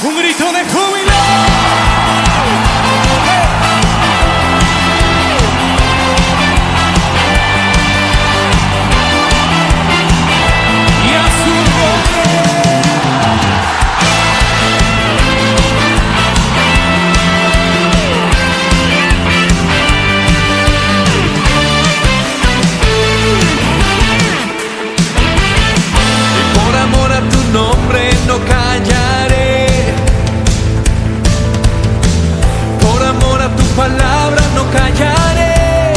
Un grito de júbilo. Y a su nombre no callaré, por amor a tu palabra no callaré.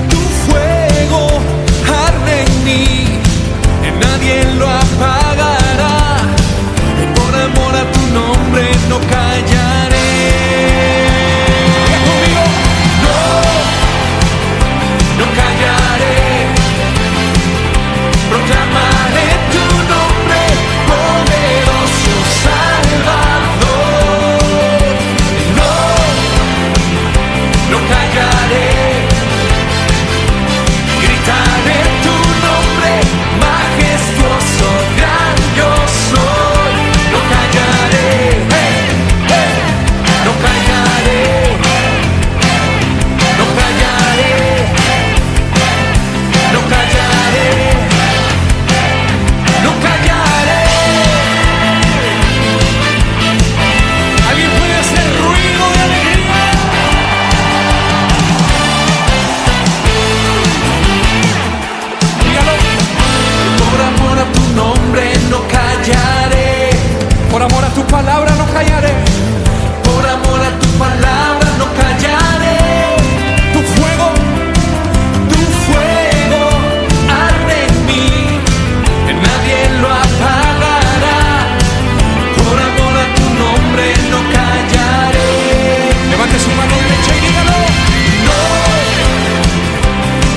Tu fuego arde en mí, nadie lo apagará, y por amor a tu nombre no callaré. No, no callaré. Proclamaré tu nombre, poderoso Salvador. No, no callaré. Gritaré tu nombre, majestuoso, gran yo soy. No callaré, no callaré, no callaré, no callaré. No callaré. ¿Alguien puede hacer ruido de alegría? Dígalo. Por amor a tu nombre no callaré. Por amor a tu palabra no callaré. Por amor a tu palabra no callaré. Tu fuego arde en mí. Nadie lo apagará. Por amor a tu nombre no callaré. levante su mano derecha y dígalo. No,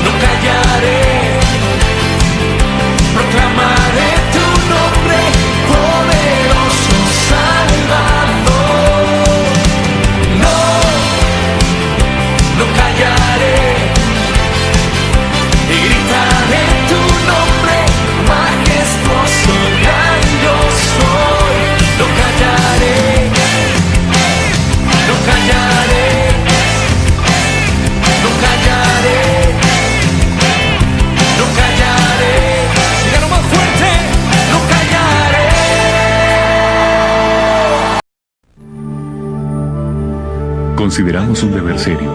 no callaré. Proclamaré tu nombre, poderoso Salvador. No, no callaré. Y gritaré tu nombre, majestuoso, gran yo soy. No callaré, no callaré, no callaré, no callaré. Dígalo más fuerte. No callaré. Consideramos un deber serio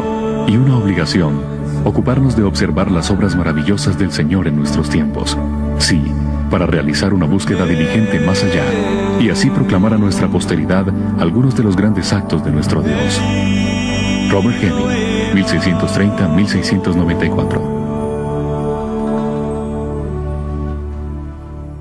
y una obligación ocuparnos de observar las obras maravillosas del Señor en nuestros tiempos. Sí, para realizar una búsqueda diligente más allá y así proclamar a nuestra posteridad algunos de los grandes actos de nuestro Dios. Robert Heming, 1630-1694.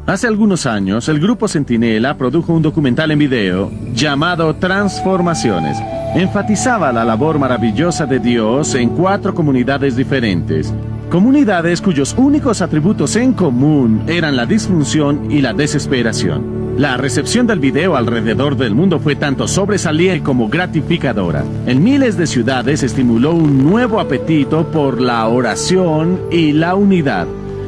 Hace algunos años, el grupo Centinela produjo un documental en video llamado Transformaciones. Enfatizaba la labor maravillosa de Dios en 4 comunidades diferentes. Comunidades cuyos únicos atributos en común eran la disfunción y la desesperación. La recepción del video alrededor del mundo fue tanto sobresaliente como gratificadora. En miles de ciudades estimuló un nuevo apetito por la oración y la unidad.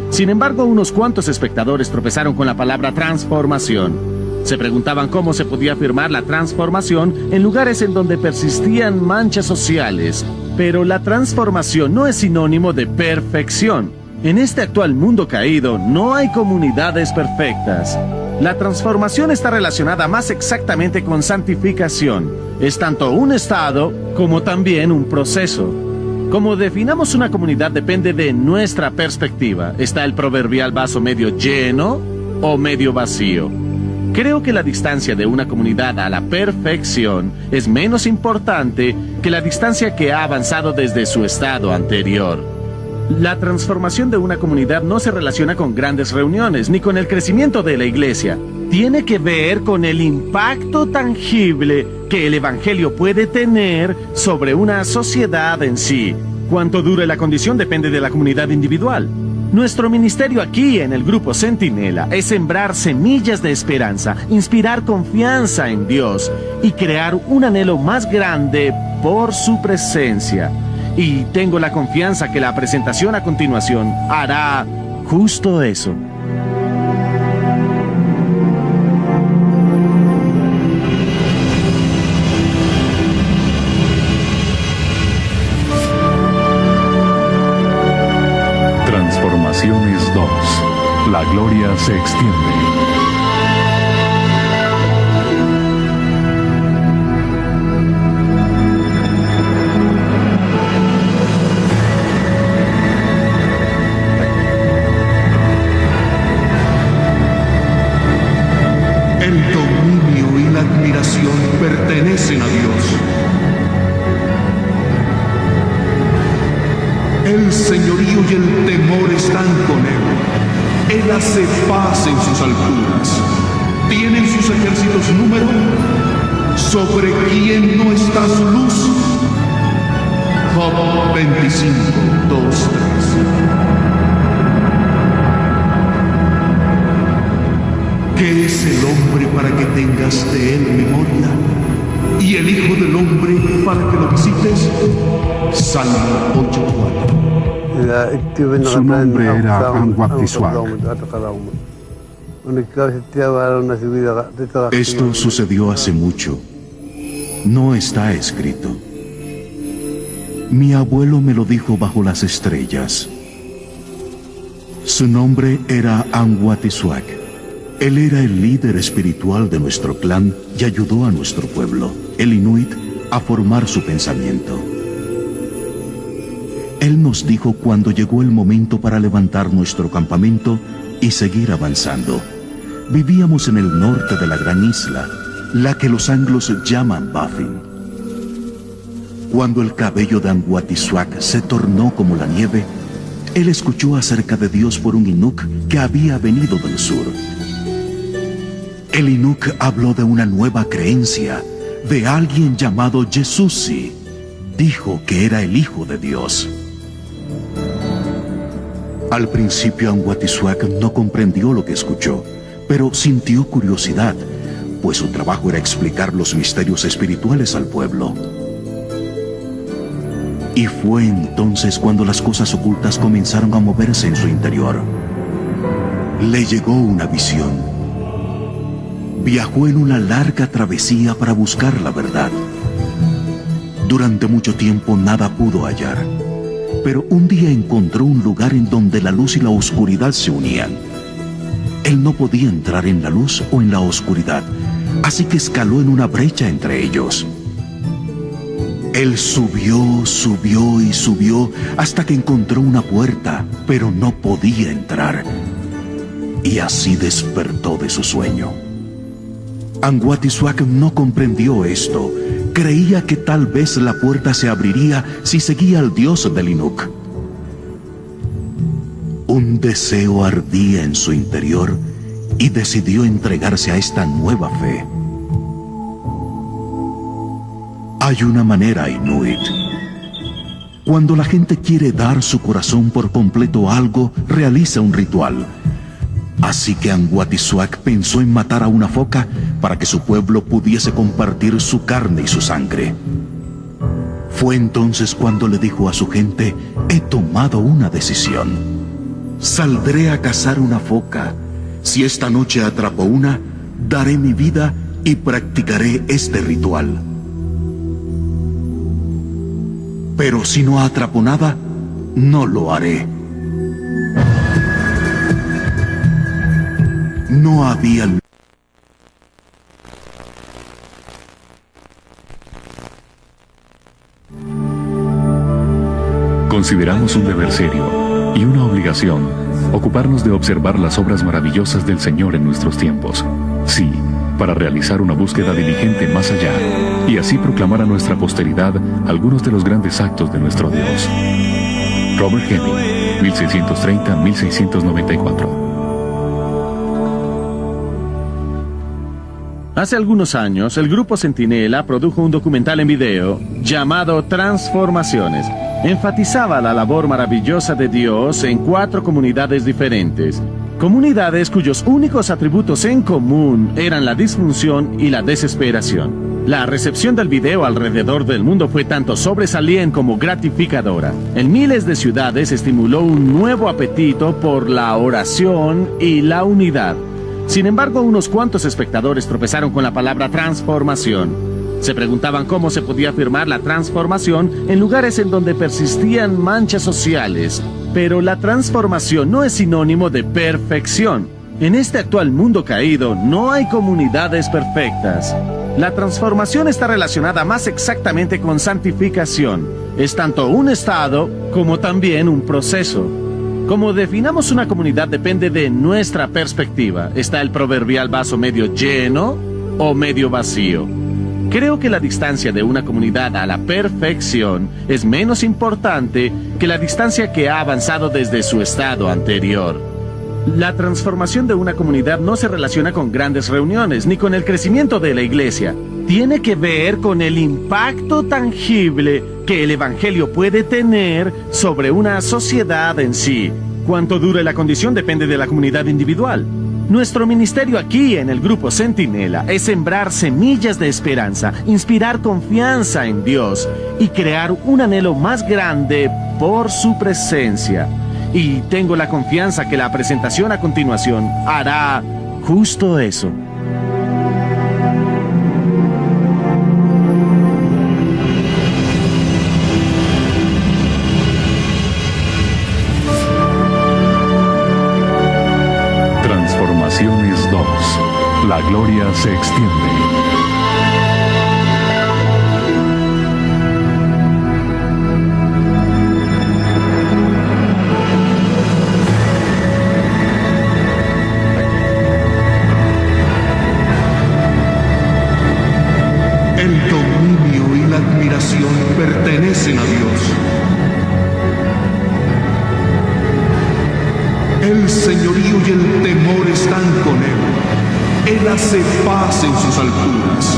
Sin embargo, unos cuantos espectadores tropezaron con la palabra transformación. Se preguntaban cómo se podía afirmar la transformación en lugares en donde persistían manchas sociales. Pero la transformación no es sinónimo de perfección. En este actual mundo caído no hay comunidades perfectas. La transformación está relacionada más exactamente con santificación. Es tanto un estado como también un proceso. Como definamos una comunidad depende de nuestra perspectiva. Está el proverbial vaso medio lleno o medio vacío. Creo que la distancia de una comunidad a la perfección es menos importante que la distancia que ha avanzado desde su estado anterior. La transformación de una comunidad no se relaciona con grandes reuniones ni con el crecimiento de la iglesia. Tiene que ver con el impacto tangible que el evangelio puede tener sobre una sociedad en sí. Cuánto dure la condición depende de la comunidad individual. Nuestro ministerio aquí en el grupo Centinela es sembrar semillas de esperanza, inspirar confianza en Dios y crear un anhelo más grande por su presencia. Y tengo la confianza que la presentación a continuación hará justo eso. gloria se extiende. El dominio y la admiración pertenecen a Dios. El señorío y el temor están con Él. Él hace paz en sus alturas. ¿Tienen sus ejércitos número? ¿Sobre quién no está su luz? Job 25, 2, 3. ¿Qué es el hombre para que tengas de él memoria? ¿Y el hijo del hombre para que lo visites? Salmo 8:4. Su nombre era Anguatisuac. Esto sucedió hace mucho. No está escrito. Mi abuelo me lo dijo bajo las estrellas. Su nombre era Anguatisuac. Él era el líder espiritual de nuestro clan y ayudó a nuestro pueblo, el Inuit, a formar su pensamiento. Él nos dijo cuando llegó el momento para levantar nuestro campamento y seguir avanzando. Vivíamos en el norte de la gran isla, la que los anglos llaman Baffin. Cuando el cabello de Anguatisuac se tornó como la nieve, él escuchó acerca de Dios por un Inuk que había venido del sur. El Inuk habló de una nueva creencia, de alguien llamado Yesusi. Dijo que era el Hijo de Dios. Al principio Anguatisuac no comprendió lo que escuchó, pero sintió curiosidad, pues su trabajo era explicar los misterios espirituales al pueblo. Y fue entonces cuando las cosas ocultas comenzaron a moverse en su interior. Le llegó una visión. Viajó en una larga travesía para buscar la verdad. Durante mucho tiempo nada pudo hallar, pero un día encontró un lugar en donde la luz y la oscuridad se unían. Él no podía entrar en la luz o en la oscuridad, así que escaló en una brecha entre ellos. Él subió, subió y subió hasta que encontró una puerta, pero no podía entrar. Y así despertó de su sueño. Anguatisuac no comprendió esto. Creía que tal vez la puerta se abriría si seguía al dios del Inuk. Un deseo ardía en su interior y decidió entregarse a esta nueva fe. Hay una manera Inuit. Cuando la gente quiere dar su corazón por completo a algo, realiza un ritual. Así que Anguatisuac pensó en matar a una foca para que su pueblo pudiese compartir su carne y su sangre. Fue entonces cuando le dijo a su gente: he tomado una decisión. Saldré a cazar una foca. Si esta noche atrapo una, daré mi vida y practicaré este ritual. Pero si no atrapo nada, no lo haré. No había Consideramos un deber serio y una obligación ocuparnos de observar las obras maravillosas del Señor en nuestros tiempos. Sí, para realizar una búsqueda diligente más allá y así proclamar a nuestra posteridad algunos de los grandes actos de nuestro Dios. Robert Heming, 1630-1694. Hace algunos años, el grupo Centinela produjo un documental en video llamado Transformaciones. Enfatizaba la labor maravillosa de Dios en 4 comunidades diferentes. Comunidades cuyos únicos atributos en común eran la disfunción y la desesperación. La recepción del video alrededor del mundo fue tanto sobresaliente como gratificadora. En miles de ciudades estimuló un nuevo apetito por la oración y la unidad. Sin embargo, unos cuantos espectadores tropezaron con la palabra transformación. Se preguntaban cómo se podía afirmar la transformación en lugares en donde persistían manchas sociales, Pero la transformación no es sinónimo de perfección. En este actual mundo caído no hay comunidades perfectas. La transformación está relacionada más exactamente con santificación. Es tanto un estado como también un proceso. Como definamos una comunidad depende de nuestra perspectiva. Está el proverbial vaso medio lleno o medio vacío. Creo que la distancia de una comunidad a la perfección es menos importante que la distancia que ha avanzado desde su estado anterior. La transformación de una comunidad no se relaciona con grandes reuniones ni con el crecimiento de la iglesia. Tiene que ver con el impacto tangible que el evangelio puede tener sobre una sociedad en sí. Cuánto dure la condición depende de la comunidad individual. Nuestro ministerio aquí en el Grupo Centinela es sembrar semillas de esperanza, inspirar confianza en Dios y crear un anhelo más grande por su presencia. Y tengo la confianza que la presentación a continuación hará justo eso. Transformaciones 2. La gloria se extiende. El dominio y la admiración pertenecen a Dios. El señorío y el temor están con Él. Él hace paz en sus alturas.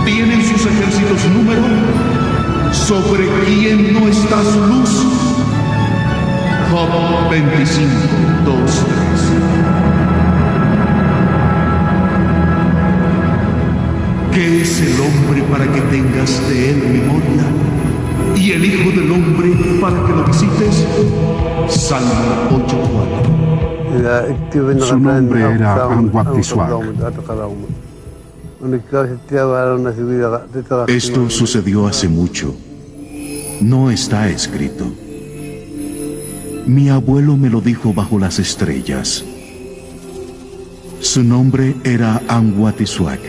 ¿Tienen sus ejércitos número? ¿Sobre quién no está su luz? Job 25, 2, 3. ¿Qué es el hombre para que tengas de él memoria? ¿Y el hijo del hombre para que lo visites? Salmo 8:4. Su nombre era Anguatisuac. Esto sucedió hace mucho. No está escrito. Mi abuelo me lo dijo bajo las estrellas. Su nombre era Anguatisuac.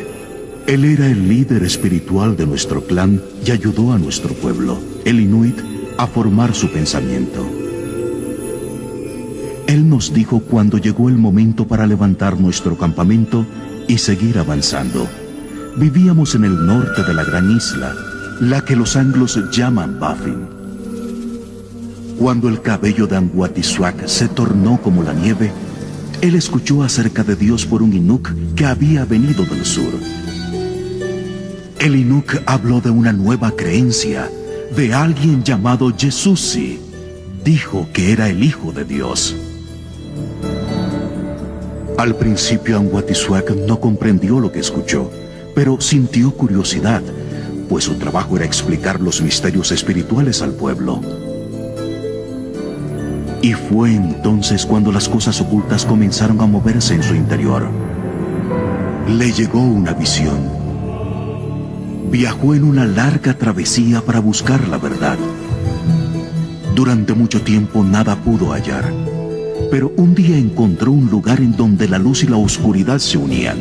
Él era el líder espiritual de nuestro clan y ayudó a nuestro pueblo, el Inuit, a formar su pensamiento. Él nos dijo cuando llegó el momento para levantar nuestro campamento y seguir avanzando. Vivíamos en el norte de la gran isla, la que los anglos llaman Baffin. Cuando el cabello de Anguatisuac se tornó como la nieve, él escuchó acerca de Dios por un Inuk que había venido del sur. El Inuk habló de una nueva creencia, de alguien llamado Yesusi. Dijo que era el Hijo de Dios. Al principio Anguatisuac no comprendió lo que escuchó, pero sintió curiosidad, pues su trabajo era explicar los misterios espirituales al pueblo. Y fue entonces cuando las cosas ocultas comenzaron a moverse en su interior. Le llegó una visión. Viajó en una larga travesía para buscar la verdad. Durante mucho tiempo nada pudo hallar, pero un día encontró un lugar en donde la luz y la oscuridad se unían.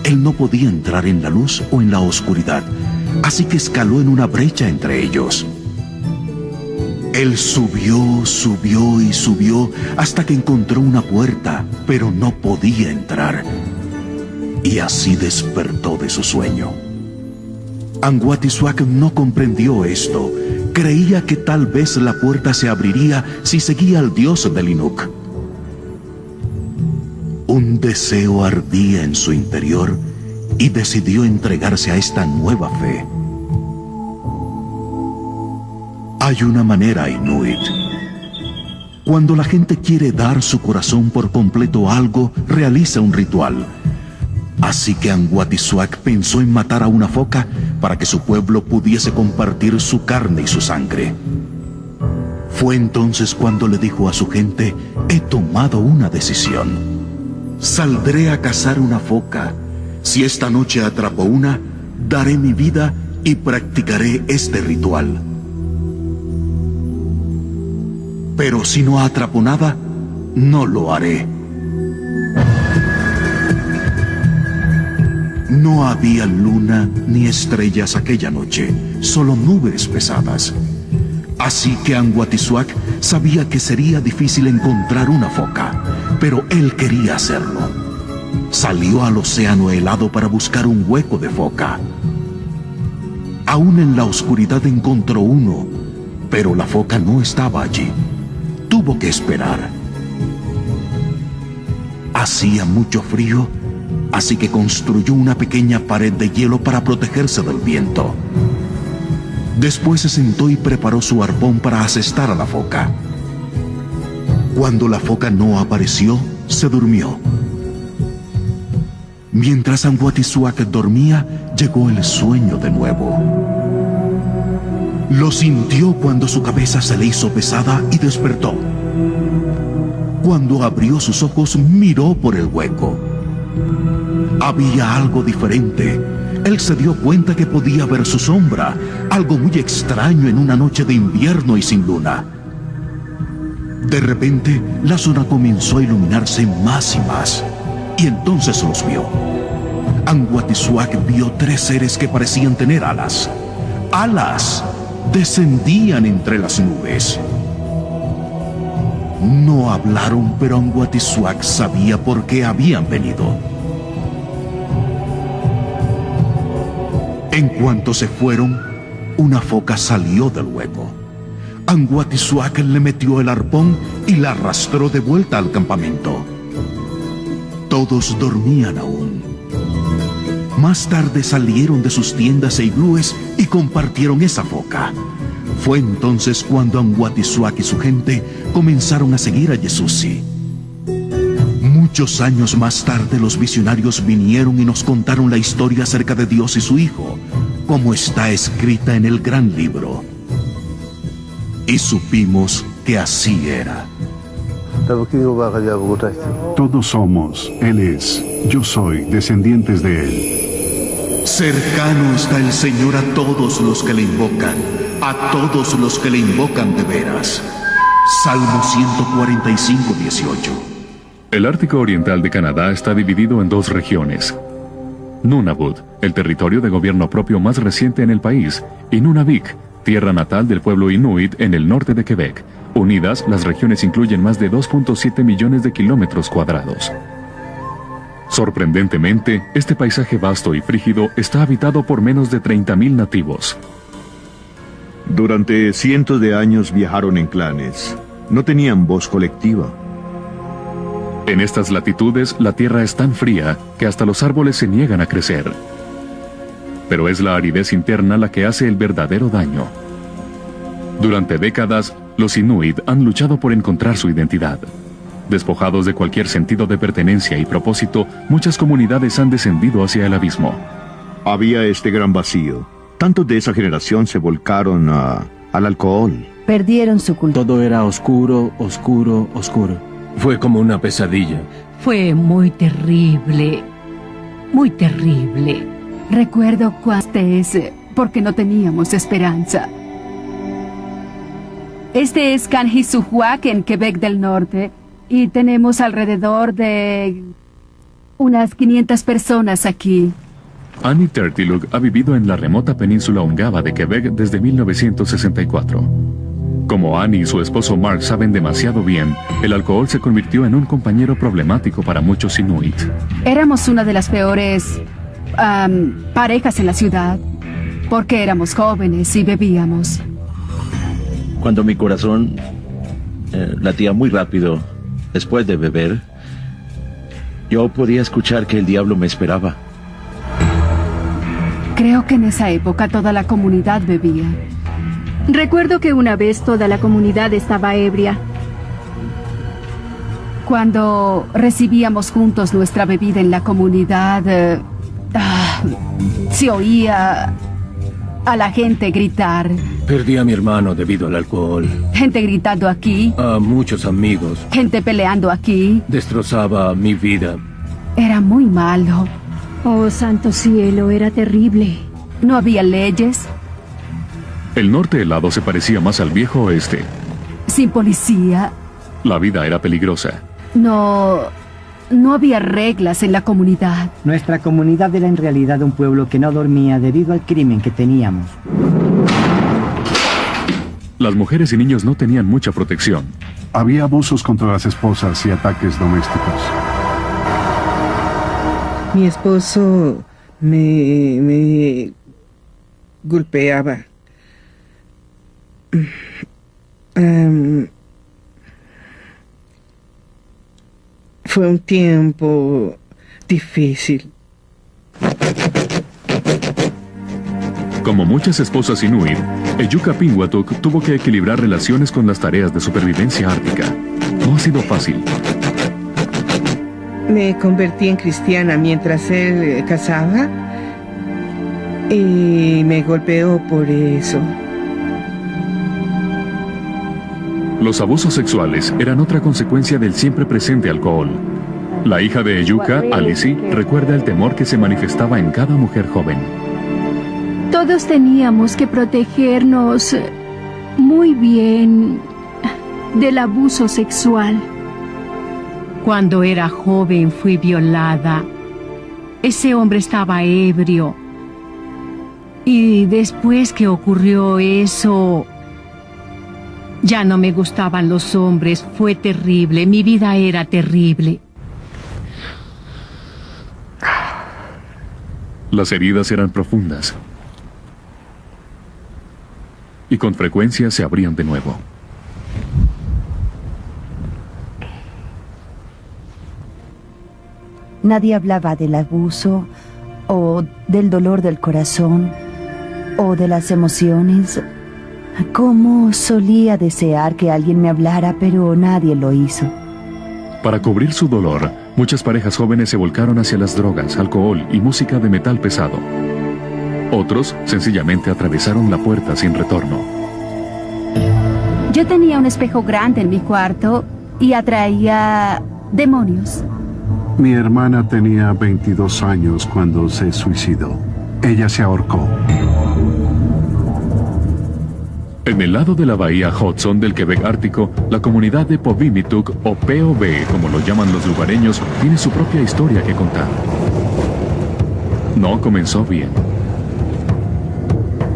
Él no podía entrar en la luz o en la oscuridad, así que escaló en una brecha entre ellos. Él subió, subió y subió hasta que encontró una puerta, pero no podía entrar. Y así despertó de su sueño. Anguatisuac no comprendió esto. Creía que tal vez la puerta se abriría si seguía al dios del Inuk. Un deseo ardía en su interior y decidió entregarse a esta nueva fe. Hay una manera Inuit. Cuando la gente quiere dar su corazón por completo a algo, realiza un ritual. Así que Anguatisuac pensó en matar a una foca para que su pueblo pudiese compartir su carne y su sangre. Fue entonces cuando le dijo a su gente: he tomado una decisión. Saldré a cazar una foca. Si esta noche atrapo una, daré mi vida y practicaré este ritual. pero si no atrapo nada, no lo haré. No había luna ni estrellas aquella noche, solo nubes pesadas. Así que Anguatizuac sabía que sería difícil encontrar una foca, pero él quería hacerlo. Salió al océano helado para buscar un hueco de foca. Aún en la oscuridad encontró uno, pero la foca no estaba allí. Tuvo que esperar. Hacía mucho frío, así que construyó una pequeña pared de hielo para protegerse del viento. Después se sentó y preparó su arpón para asestar a la foca. Cuando la foca no apareció, se durmió. Mientras Anguatizuac dormía, llegó el sueño de nuevo. Lo sintió cuando su cabeza se le hizo pesada y despertó. Cuando abrió sus ojos, miró por el hueco. Había algo diferente. Él se dio cuenta que podía ver su sombra, algo muy extraño en una noche de invierno y sin luna. De repente, la zona comenzó a iluminarse más y más, y entonces los vio. Anguatizuac vio 3 seres que parecían tener alas. ¡Alas! Descendían entre las nubes. No hablaron, pero Anguatizuac sabía por qué habían venido. En cuanto se fueron, una foca salió del hueco. Anguatizuac le metió el arpón y la arrastró de vuelta al campamento. Todos dormían aún. Más tarde salieron de sus tiendas e iglúes y compartieron esa foca. Fue entonces cuando Anguatizuac y su gente comenzaron a seguir a Yesusi. Muchos años más tarde los visionarios vinieron y nos contaron la historia acerca de Dios y su Hijo, como está escrita en el gran libro. Y supimos que así era. Todos somos, Él es, yo soy, descendientes de Él. Cercano está el Señor a todos los que le invocan, a todos los que le invocan de veras. Salmo 145, 18. El Ártico Oriental de Canadá está dividido en 2 regiones. Nunavut, el territorio de gobierno propio más reciente en el país, y Nunavik, tierra natal del pueblo inuit en el norte de Quebec. Unidas, las regiones incluyen más de 2.7 millones de kilómetros cuadrados. Sorprendentemente, este paisaje vasto y frígido está habitado por menos de 30.000 nativos. Durante cientos de años viajaron en clanes. No tenían voz colectiva. En estas latitudes, la tierra es tan fría que hasta los árboles se niegan a crecer. Pero es la aridez interna la que hace el verdadero daño. Durante décadas, los inuit han luchado por encontrar su identidad. Despojados de cualquier sentido de pertenencia y propósito, muchas comunidades han descendido hacia el abismo. Había este gran vacío. Tantos de esa generación se volcaron al alcohol. Perdieron su cultura. Todo era oscuro, oscuro, oscuro. Fue como una pesadilla. Fue muy terrible. Muy terrible. Recuerdo cuando porque no teníamos esperanza. Este es Kanhisuhuac en Quebec del Norte y tenemos alrededor de unas 500 personas aquí. Annie Tertiluk ha vivido en la remota península Ungava de Quebec desde 1964. Como Annie y su esposo Mark saben demasiado bien, el alcohol se convirtió en un compañero problemático para muchos inuit. Éramos una de las peores parejas en la ciudad, porque éramos jóvenes y bebíamos. Cuando mi corazón latía muy rápido después de beber, yo podía escuchar que el diablo me esperaba. Creo que en esa época toda la comunidad bebía. Recuerdo que una vez toda la comunidad estaba ebria. Cuando recibíamos juntos nuestra bebida en la comunidad, se oía a la gente gritar. Perdí a mi hermano debido al alcohol. Gente gritando aquí. A muchos amigos. Gente peleando aquí. Destrozaba mi vida. Era muy malo. Oh, santo cielo, era terrible. No había leyes. El norte helado se parecía más al viejo oeste. sin policía. La vida era peligrosa. No había reglas en la comunidad. Nuestra comunidad era en realidad un pueblo que no dormía debido al crimen que teníamos. Las mujeres y niños no tenían mucha protección. Había abusos contra las esposas y ataques domésticos. Mi esposo me golpeaba. Fue un tiempo difícil. Como muchas esposas inuit, Ejuka Pinguatuk tuvo que equilibrar relaciones con las tareas de supervivencia ártica. No ha sido fácil. Me convertí en cristiana mientras él cazaba y me golpeó por eso. Los abusos sexuales eran otra consecuencia del siempre presente alcohol. La hija de Ejuka, Alice, recuerda el temor que se manifestaba en cada mujer joven. Todos teníamos que protegernos muy bien del abuso sexual. Cuando era joven fui violada. Ese hombre estaba ebrio. Y después que ocurrió eso, ya no me gustaban los hombres. Fue terrible. Mi vida era terrible. Las heridas eran profundas. Y con frecuencia se abrían de nuevo. Nadie hablaba del abuso, o del dolor del corazón, o de las emociones. Cómo solía desear que alguien me hablara, pero nadie lo hizo. Para cubrir su dolor, muchas parejas jóvenes se volcaron hacia las drogas, alcohol y música de metal pesado. Otros sencillamente atravesaron la puerta sin retorno. Yo tenía un espejo grande en mi cuarto y atraía demonios. Mi hermana tenía 22 años cuando se suicidó. Ella se ahorcó. En el lado de la bahía Hudson del Quebec Ártico, la comunidad de Povimituk, o POV, como lo llaman los lugareños, tiene su propia historia que contar. No comenzó bien.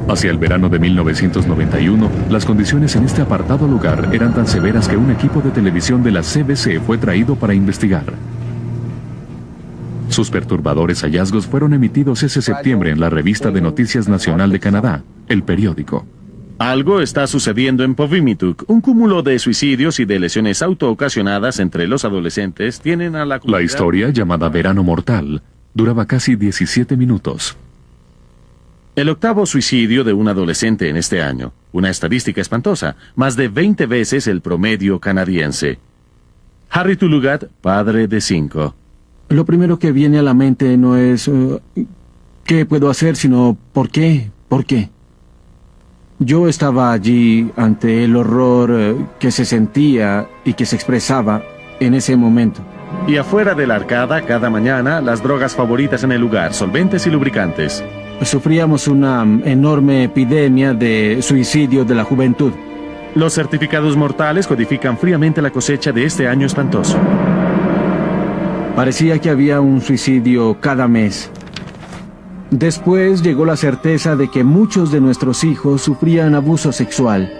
Hacia el verano de 1991, las condiciones en este apartado lugar eran tan severas que un equipo de televisión de la CBC fue traído para investigar. Sus perturbadores hallazgos fueron emitidos ese septiembre en la revista de Noticias Nacional de Canadá, El Periódico. Algo está sucediendo en Povimituk. Un cúmulo de suicidios y de lesiones autoocasionadas entre los adolescentes tienen a la comunidad... La historia, llamada Verano Mortal, duraba casi 17 minutos. El octavo suicidio de un adolescente en este año. Una estadística espantosa, más de 20 veces el promedio canadiense. Harry Tulugat, padre de 5. Lo primero que viene a la mente no es ¿qué puedo hacer?, sino ¿por qué? ¿Por qué? Yo estaba allí ante el horror que se sentía y que se expresaba en ese momento. Y afuera de la arcada, cada mañana, las drogas favoritas en el lugar, solventes y lubricantes. Sufríamos una enorme epidemia de suicidio de la juventud. Los certificados mortales codifican fríamente la cosecha de este año espantoso. Parecía que había un suicidio cada mes. Después llegó la certeza de que muchos de nuestros hijos sufrían abuso sexual.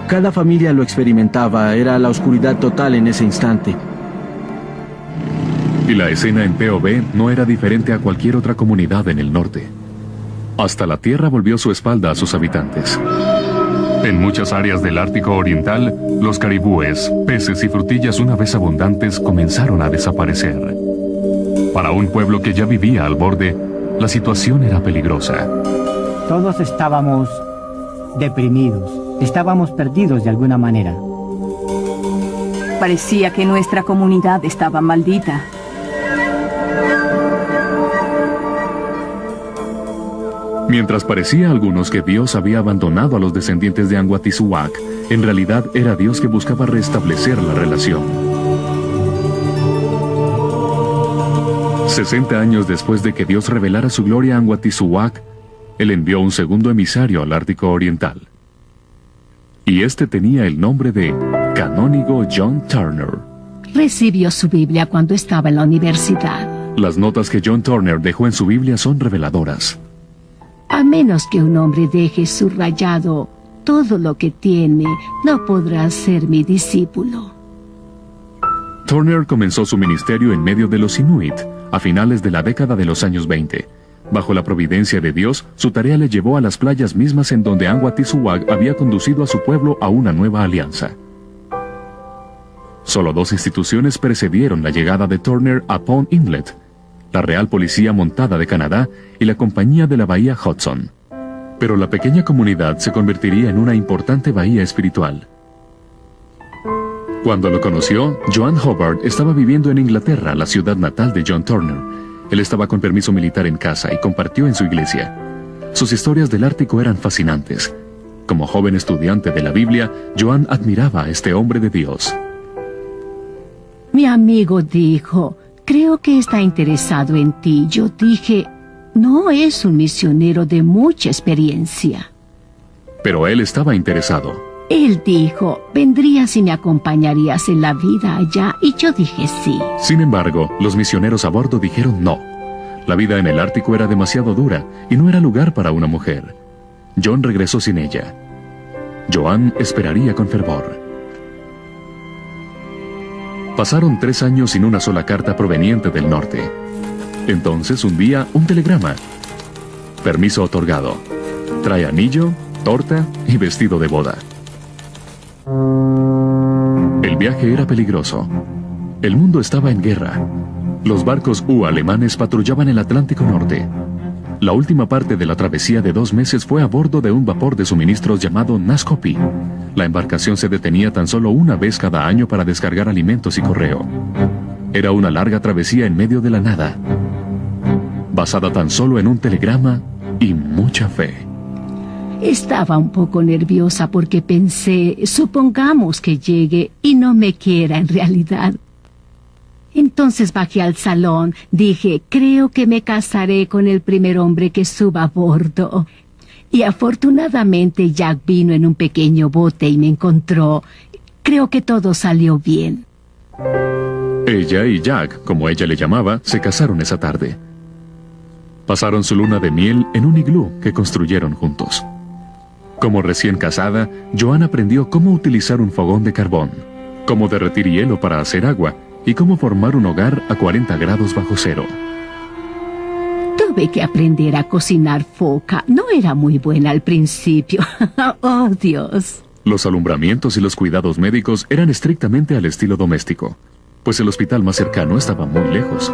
Cada familia lo experimentaba, era la oscuridad total en ese instante. Y la escena en POV no era diferente a cualquier otra comunidad en el norte. Hasta la tierra volvió su espalda a sus habitantes. En muchas áreas del Ártico Oriental, los caribúes, peces y frutillas una vez abundantes comenzaron a desaparecer. Para un pueblo que ya vivía al borde, la situación era peligrosa. Todos estábamos deprimidos, estábamos perdidos de alguna manera. Parecía que nuestra comunidad estaba maldita. Mientras parecía a algunos que Dios había abandonado a los descendientes de Anguatisuac, en realidad era Dios que buscaba restablecer la relación. 60 años después de que Dios revelara su gloria a Anguatisuac, él envió un segundo emisario al Ártico Oriental. Y este tenía el nombre de Canónigo John Turner. Recibió su Biblia cuando estaba en la universidad. Las notas que John Turner dejó en su Biblia son reveladoras. A menos que un hombre deje subrayado todo lo que tiene, no podrá ser mi discípulo. Turner comenzó su ministerio en medio de los Inuit a finales de la década de los años 20. Bajo la providencia de Dios, su tarea le llevó a las playas mismas en donde Anguatisuwag había conducido a su pueblo a una nueva alianza. Solo 2 instituciones precedieron la llegada de Turner a Pond Inlet: la Real Policía Montada de Canadá y la Compañía de la Bahía Hudson. Pero la pequeña comunidad se convertiría en una importante bahía espiritual. Cuando lo conoció, Joan Hobart estaba viviendo en Inglaterra, la ciudad natal de John Turner. Él estaba con permiso militar en casa y compartió en su iglesia. Sus historias del Ártico eran fascinantes. Como joven estudiante de la Biblia, Joan admiraba a este hombre de Dios. Mi amigo dijo, creo que está interesado en ti. Yo dije, no es un misionero de mucha experiencia. Pero él estaba interesado. Él dijo, vendrías y me acompañarías en la vida allá, y yo dije sí. Sin embargo, los misioneros a bordo dijeron no. La vida en el Ártico era demasiado dura y no era lugar para una mujer. John regresó sin ella. Joan esperaría con fervor. Pasaron 3 años sin una sola carta proveniente del norte. Entonces, un día, un telegrama. Permiso otorgado. Trae anillo, torta y vestido de boda. El viaje era peligroso. El mundo estaba en guerra. Los barcos alemanes patrullaban el Atlántico Norte. La última parte de la travesía de 2 meses fue a bordo de un vapor de suministros llamado Nascopi. La embarcación se detenía tan solo una vez cada año para descargar alimentos y correo. Era una larga travesía en medio de la nada, basada tan solo en un telegrama y mucha fe. Estaba un poco nerviosa porque pensé, supongamos que llegue y no me quiera en realidad. Entonces bajé al salón, dije, creo que me casaré con el primer hombre que suba a bordo. Y afortunadamente Jack vino en un pequeño bote y me encontró. Creo que todo salió bien. Ella y Jack, como ella le llamaba, se casaron esa tarde. Pasaron su luna de miel en un iglú que construyeron juntos. Como recién casada, Joan aprendió cómo utilizar un fogón de carbón, cómo derretir hielo para hacer agua y cómo formar un hogar a 40 grados bajo cero. Tuve que aprender a cocinar foca. No era muy buena al principio. ¡Oh, Dios! Los alumbramientos y los cuidados médicos eran estrictamente al estilo doméstico, pues el hospital más cercano estaba muy lejos.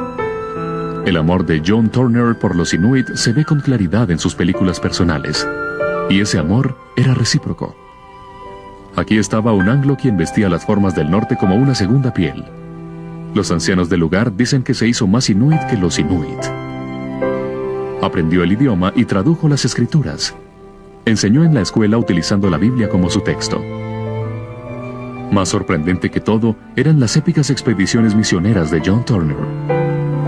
El amor de John Turner por los Inuit se ve con claridad en sus películas personales. Y ese amor era recíproco. Aquí estaba un anglo quien vestía las formas del norte como una segunda piel. Los ancianos del lugar dicen que se hizo más inuit que los inuit. Aprendió el idioma y tradujo las escrituras. Enseñó en la escuela utilizando la Biblia como su texto. Más sorprendente que todo eran las épicas expediciones misioneras de John Turner.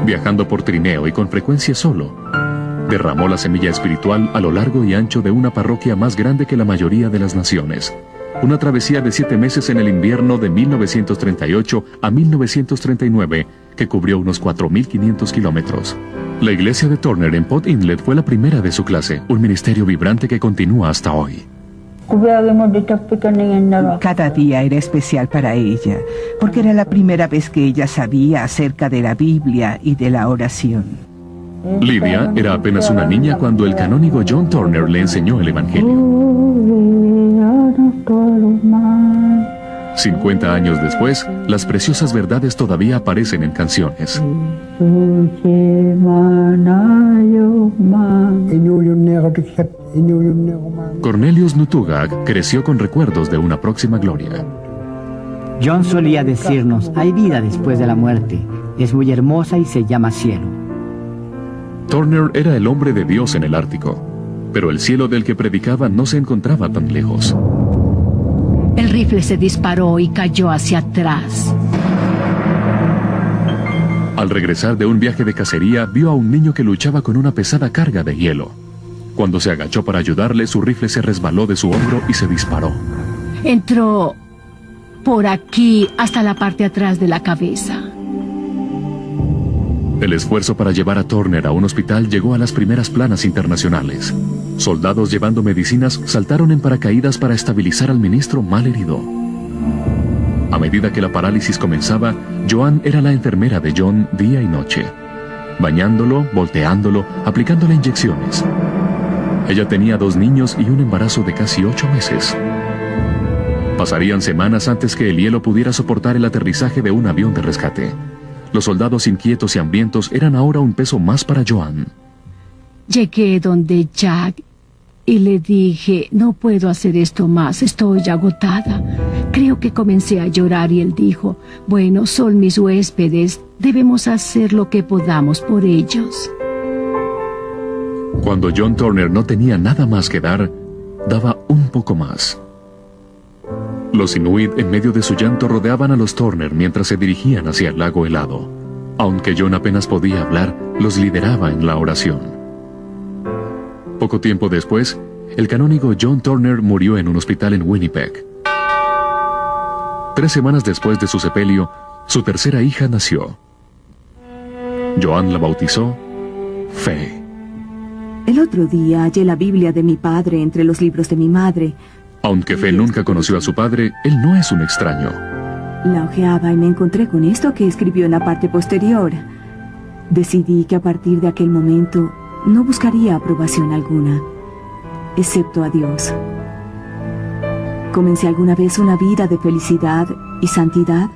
Viajando por trineo y con frecuencia solo, derramó la semilla espiritual a lo largo y ancho de una parroquia más grande que la mayoría de las naciones. Una travesía de 7 meses en el invierno de 1938 a 1939 que cubrió unos 4.500 kilómetros. La iglesia de Turner en Pond Inlet fue la primera de su clase, un ministerio vibrante que continúa hasta hoy. Cada día era especial para ella, porque era la primera vez que ella sabía acerca de la Biblia y de la oración. Lidia era apenas una niña cuando el canónigo John Turner le enseñó el Evangelio. 50 años después, las preciosas verdades todavía aparecen en canciones. Cornelius Nutugag creció con recuerdos de una próxima gloria. John solía decirnos, hay vida después de la muerte. Es muy hermosa y se llama cielo. Turner era el hombre de Dios en el Ártico, pero el cielo del que predicaba no se encontraba tan lejos. El rifle se disparó y cayó hacia atrás. Al regresar de un viaje de cacería, vio a un niño que luchaba con una pesada carga de hielo. Cuando se agachó para ayudarle, su rifle se resbaló de su hombro y se disparó. Entró por aquí hasta la parte atrás de la cabeza. El esfuerzo para llevar a Turner a un hospital llegó a las primeras planas internacionales. Soldados llevando medicinas saltaron en paracaídas para estabilizar al ministro mal herido. A medida que la parálisis comenzaba, Joan era la enfermera de John día y noche, bañándolo, volteándolo, aplicándole inyecciones. Ella tenía 2 niños y un embarazo de casi 8 meses. Pasarían semanas antes que el hielo pudiera soportar el aterrizaje de un avión de rescate. Los soldados inquietos y hambrientos eran ahora un peso más para Joan. Llegué donde Jack y le dije, no puedo hacer esto más, estoy agotada. Creo que comencé a llorar y él dijo, bueno, son mis huéspedes, debemos hacer lo que podamos por ellos. Cuando John Turner no tenía nada más que dar, daba un poco más. Los Inuit en medio de su llanto rodeaban a los Turner mientras se dirigían hacia el lago helado. Aunque John apenas podía hablar, los lideraba en la oración. Poco tiempo después, el canónigo John Turner murió en un hospital en Winnipeg. 3 semanas después de su sepelio, su tercera hija nació. Joan la bautizó Fe. El otro día hallé la Biblia de mi padre entre los libros de mi madre. Aunque Fe nunca conoció a su padre, él no es un extraño. La hojeaba y me encontré con esto que escribió en la parte posterior. Decidí que a partir de aquel momento no buscaría aprobación alguna, excepto a Dios. ¿Comencé alguna vez una vida de felicidad y santidad?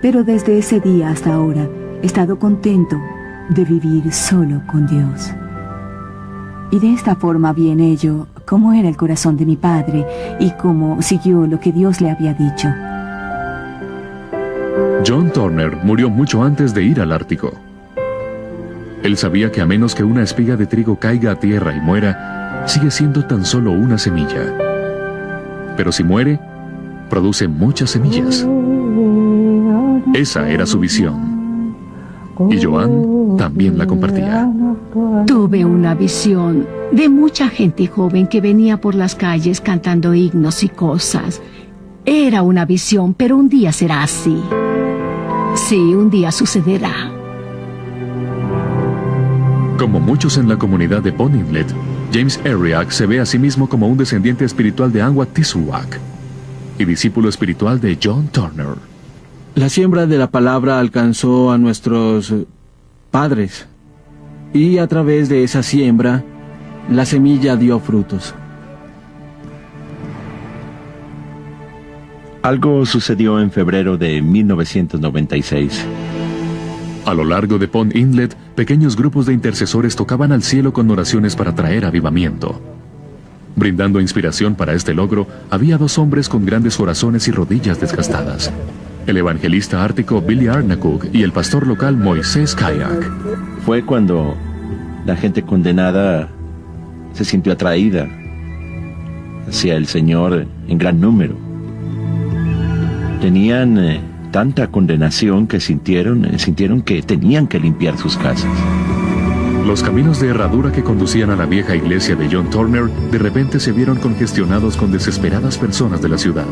Pero desde ese día hasta ahora he estado contento de vivir solo con Dios. Y de esta forma vi en ello cómo era el corazón de mi padre y cómo siguió lo que Dios le había dicho. John Turner murió mucho antes de ir al Ártico. Él sabía que a menos que una espiga de trigo caiga a tierra y muera, sigue siendo tan solo una semilla. Pero si muere, produce muchas semillas. Esa era su visión. Y Joan también la compartía. Tuve una visión de mucha gente joven que venía por las calles cantando himnos y cosas. Era una visión, pero un día será así. Sí, un día sucederá. Como muchos en la comunidad de Pond Inlet, James Ariak se ve a sí mismo como un descendiente espiritual de Anwa Tisuak y discípulo espiritual de John Turner. La siembra de la palabra alcanzó a nuestros padres y a través de esa siembra la semilla dio frutos. Algo sucedió en febrero de 1996. A lo largo de Pond Inlet, pequeños grupos de intercesores tocaban al cielo con oraciones para traer avivamiento. Brindando inspiración para este logro, había 2 hombres con grandes corazones y rodillas desgastadas: el evangelista ártico Billy Arnakuk y el pastor local Moisés Kayak. Fue cuando la gente condenada se sintió atraída hacia el Señor en gran número. Tenían tanta condenación que sintieron que tenían que limpiar sus casas. Los caminos de herradura que conducían a la vieja iglesia de John Turner de repente se vieron congestionados con desesperadas personas de la ciudad.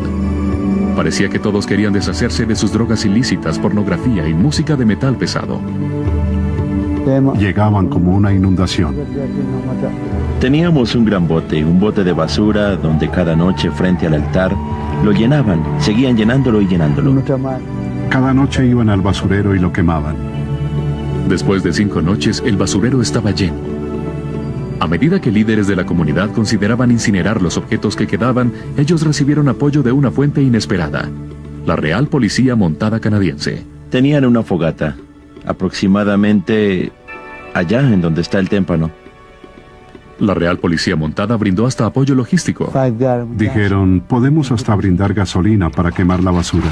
Parecía que todos querían deshacerse de sus drogas ilícitas, pornografía y música de metal pesado. Llegaban como una inundación. Teníamos un gran bote, un bote de basura donde cada noche frente al altar lo llenaban, seguían llenándolo y llenándolo. Cada noche iban al basurero y lo quemaban. Después de 5 noches, el basurero estaba lleno. A medida que líderes de la comunidad consideraban incinerar los objetos que quedaban, ellos recibieron apoyo de una fuente inesperada: la Real Policía Montada Canadiense. Tenían una fogata, aproximadamente allá en donde está el témpano. La Real Policía Montada brindó hasta apoyo logístico. Dijeron, podemos hasta brindar gasolina para quemar la basura.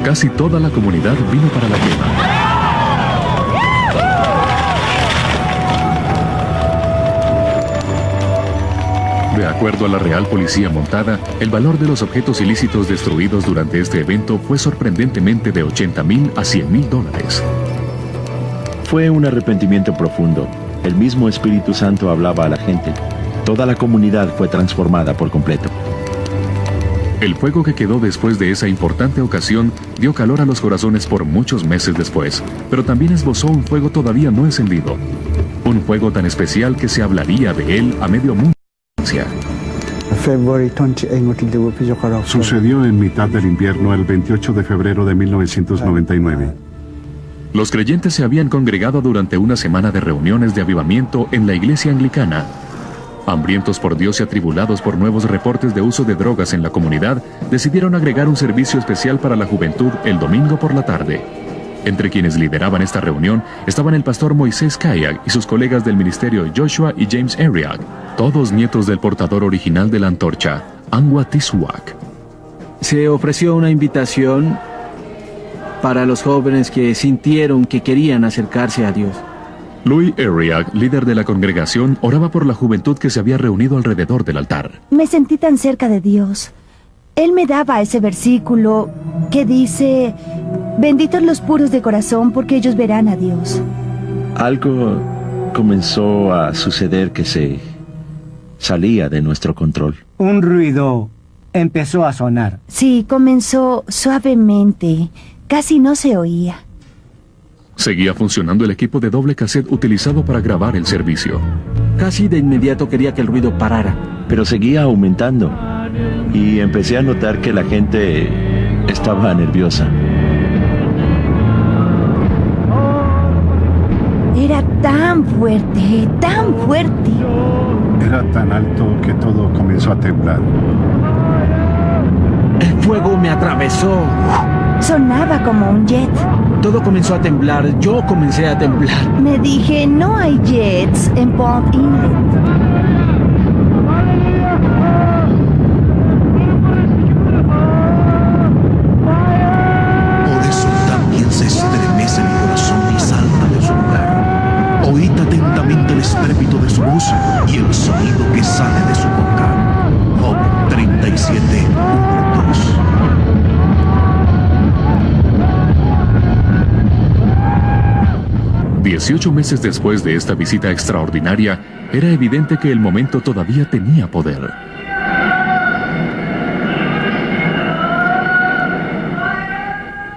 Casi toda la comunidad vino para la quema. De acuerdo a la Real Policía Montada, el valor de los objetos ilícitos destruidos durante este evento fue sorprendentemente de $80,000 a $100,000. Fue un arrepentimiento profundo. El mismo Espíritu Santo hablaba a la gente. Toda la comunidad fue transformada por completo. El fuego que quedó después de esa importante ocasión dio calor a los corazones por muchos meses después, pero también esbozó un fuego todavía no encendido. Un fuego tan especial que se hablaría de él a medio mundo. Sucedió en mitad del invierno el 28 de febrero de 1999. Los creyentes se habían congregado durante una semana de reuniones de avivamiento en la iglesia anglicana. Hambrientos por Dios y atribulados por nuevos reportes de uso de drogas en la comunidad, decidieron agregar un servicio especial para la juventud el domingo por la tarde. Entre quienes lideraban esta reunión estaban el pastor Moisés Kayak y sus colegas del ministerio Joshua y James Ariag, todos nietos del portador original de la antorcha, Angwa Tisuak. Se ofreció una invitación para los jóvenes que sintieron que querían acercarse a Dios. Louis Ariag, líder de la congregación, oraba por la juventud que se había reunido alrededor del altar. Me sentí tan cerca de Dios. Él me daba ese versículo que dice: benditos los puros de corazón, porque ellos verán a Dios. Algo comenzó a suceder que se salía de nuestro control. Un ruido empezó a sonar. Sí, comenzó suavemente. Casi no se oía. Seguía funcionando el equipo de doble cassette utilizado para grabar el servicio. Casi de inmediato quería que el ruido parara. Pero seguía aumentando. Y empecé a notar que la gente estaba nerviosa. Era tan fuerte, tan fuerte. Era tan alto que todo comenzó a temblar. El fuego me atravesó. Sonaba como un jet. Todo comenzó a temblar. Yo comencé a temblar. Me dije: no hay jets en Pond Inlet. Por eso también se estremece mi corazón y salta de su lugar. Oíd atentamente el estrépito de su voz y el sonido que sale de su boca. Job 37, 1-2. 18 meses después de esta visita extraordinaria, era evidente que el momento todavía tenía poder.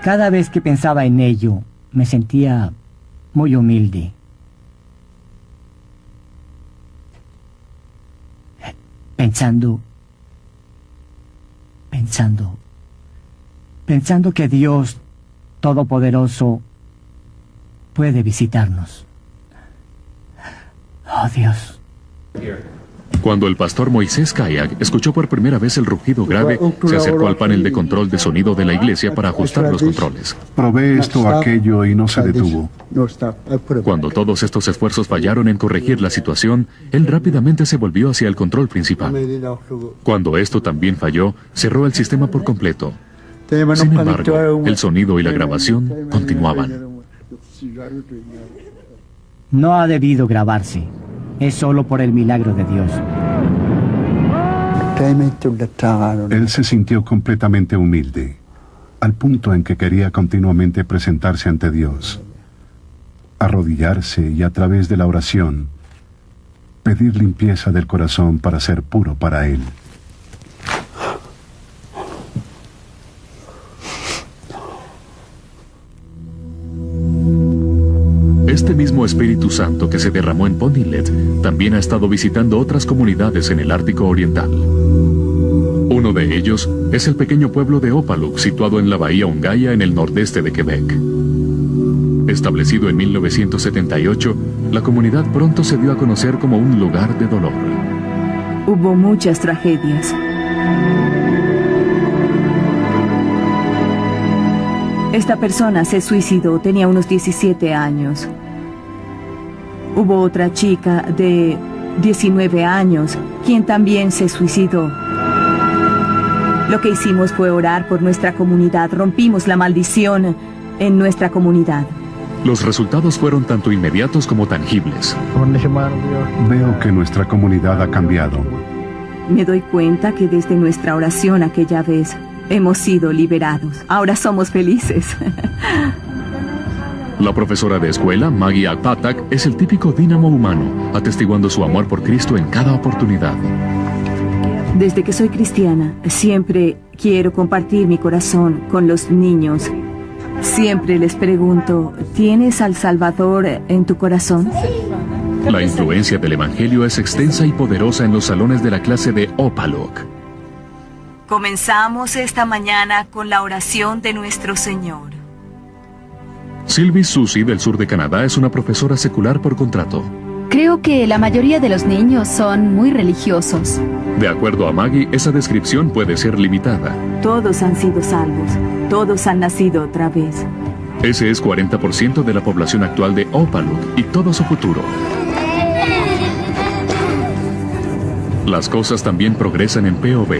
Cada vez que pensaba en ello, me sentía muy humilde. Pensando que Dios Todopoderoso puede visitarnos. Oh, Dios. Cuando el pastor Moisés Kayak escuchó por primera vez el rugido grave, se acercó al panel de control de sonido de la iglesia para ajustar los controles. Probé esto, aquello y no se detuvo. Cuando todos estos esfuerzos fallaron en corregir la situación, él rápidamente se volvió hacia el control principal. Cuando esto también falló, cerró el sistema por completo. Sin embargo, el sonido y la grabación continuaban. No ha debido grabarse. Es solo por el milagro de Dios. Él se sintió completamente humilde, al punto en que quería continuamente presentarse ante Dios, arrodillarse y a través de la oración, pedir limpieza del corazón para ser puro para Él. Este mismo Espíritu Santo que se derramó en Pond Inlet también ha estado visitando otras comunidades en el Ártico Oriental. Uno de ellos es el pequeño pueblo de Opaluk, situado en la bahía Ungaya en el nordeste de Quebec. Establecido en 1978, la comunidad pronto se dio a conocer como un lugar de dolor. Hubo muchas tragedias. Esta persona se suicidó, tenía unos 17 años. Hubo otra chica de 19 años, quien también se suicidó. Lo que hicimos fue orar por nuestra comunidad, rompimos la maldición en nuestra comunidad. Los resultados fueron tanto inmediatos como tangibles. Veo que nuestra comunidad ha cambiado. Me doy cuenta que desde nuestra oración aquella vez hemos sido liberados. Ahora somos felices. La profesora de escuela, Maggie Alpatak, es el típico dínamo humano, atestiguando su amor por Cristo en cada oportunidad. Desde que soy cristiana, siempre quiero compartir mi corazón con los niños. Siempre les pregunto, ¿tienes al Salvador en tu corazón? La influencia del Evangelio es extensa y poderosa en los salones de la clase de Opaluk. Comenzamos esta mañana con la oración de nuestro Señor. Sylvie Susie, del sur de Canadá, es una profesora secular por contrato. Creo que la mayoría de los niños son muy religiosos. De acuerdo a Maggie, esa descripción puede ser limitada. Todos han sido salvos, todos han nacido otra vez. Ese es 40% de la población actual de Opaluk y todo su futuro. Las cosas también progresan en POV.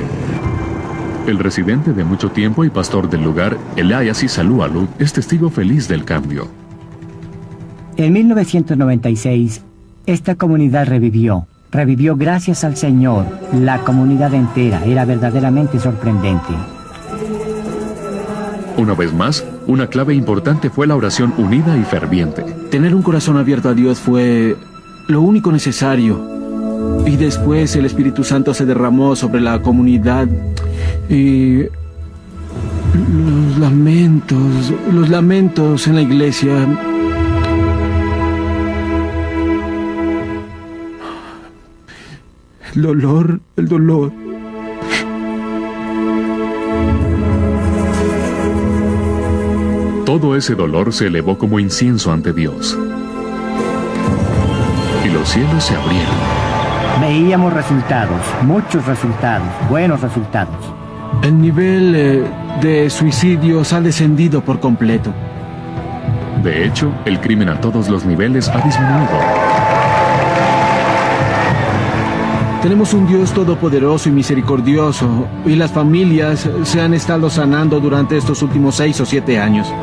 El residente de mucho tiempo y pastor del lugar, Elias Isalualuk, es testigo feliz del cambio. En 1996, esta comunidad revivió gracias al Señor. La comunidad entera era verdaderamente sorprendente. Una vez más, una clave importante fue la oración unida y ferviente. Tener un corazón abierto a Dios fue lo único necesario. Y después el Espíritu Santo se derramó sobre la comunidad y los lamentos en la iglesia. El dolor. Todo ese dolor se elevó como incienso ante Dios. Y los cielos se abrieron. Veíamos resultados, muchos resultados, buenos resultados. El nivel de suicidios ha descendido por completo. De hecho, el crimen a todos los niveles ha disminuido. Tenemos un Dios todopoderoso y misericordioso, y las familias se han estado sanando durante estos últimos 6 o 7 años.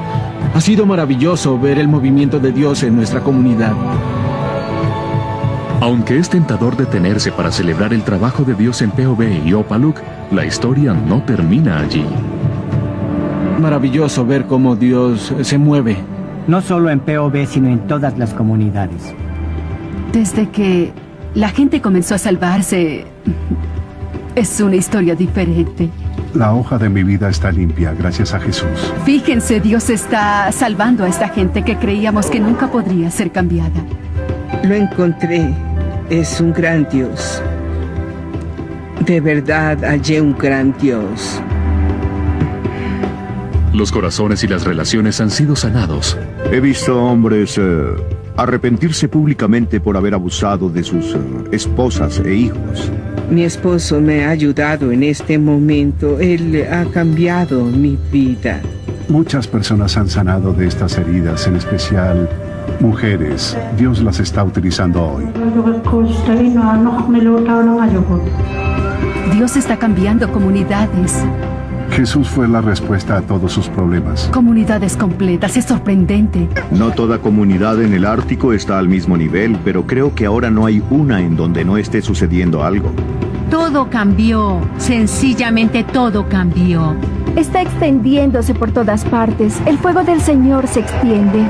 Ha sido maravilloso ver el movimiento de Dios en nuestra comunidad. Aunque es tentador detenerse para celebrar el trabajo de Dios en POV y Opaluk, la historia no termina allí. Maravilloso ver cómo Dios se mueve. No solo en POV, sino en todas las comunidades. Desde que la gente comenzó a salvarse, es una historia diferente. La hoja de mi vida está limpia, gracias a Jesús. Fíjense, Dios está salvando a esta gente que creíamos que nunca podría ser cambiada. Lo encontré. Es un gran Dios. De verdad hallé un gran Dios. Los corazones y las relaciones han sido sanados. He visto hombres arrepentirse públicamente por haber abusado de sus esposas e hijos. Mi esposo me ha ayudado en este momento. Él ha cambiado mi vida. Muchas personas han sanado de estas heridas, en especial mujeres. Dios las está utilizando hoy. Dios está cambiando comunidades. Jesús fue la respuesta a todos sus problemas. Comunidades completas, es sorprendente. No toda comunidad en el Ártico está al mismo nivel, pero creo que ahora no hay una en donde no esté sucediendo algo. Todo cambió, sencillamente todo cambió. Está extendiéndose por todas partes. El fuego del Señor se extiende.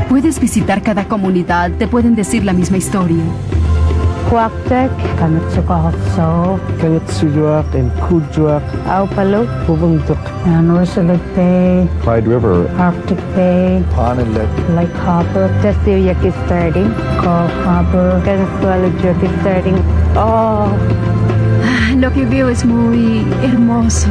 Puedes visitar cada comunidad, te pueden decir la misma historia. Huactec, Kanutsukohotso, Kanutsujuak, and Kujuak, Aupaluk, Pubuntuk, Norsalute, Clyde River, Arctic Bay, Ponilet, Lake Hopper, Testiyak is starting, Call Hopper, Kanutsualujuk is starting. Oh. Lo que veo es muy hermoso.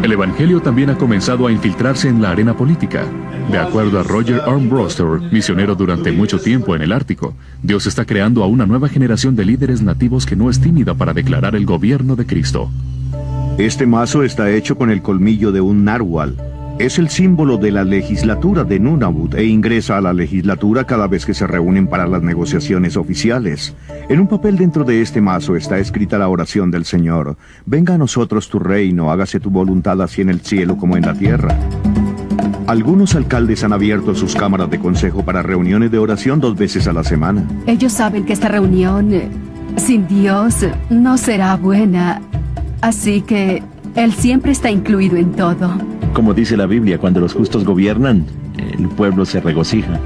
El Evangelio también ha comenzado a infiltrarse en la arena política. De acuerdo a Roger Armbruster, misionero durante mucho tiempo en el Ártico, Dios está creando a una nueva generación de líderes nativos que no es tímida para declarar el gobierno de Cristo. Este mazo está hecho con el colmillo de un narwhal. Es el símbolo de la legislatura de Nunavut e ingresa a la legislatura cada vez que se reúnen para las negociaciones oficiales. En un papel dentro de este mazo está escrita la oración del Señor: venga a nosotros tu reino, hágase tu voluntad así en el cielo como en la tierra. Algunos alcaldes han abierto sus cámaras de consejo para reuniones de oración 2 veces a la semana. Ellos saben que esta reunión sin Dios no será buena, así que Él siempre está incluido en todo. Como dice la Biblia, cuando los justos gobiernan, el pueblo se regocija.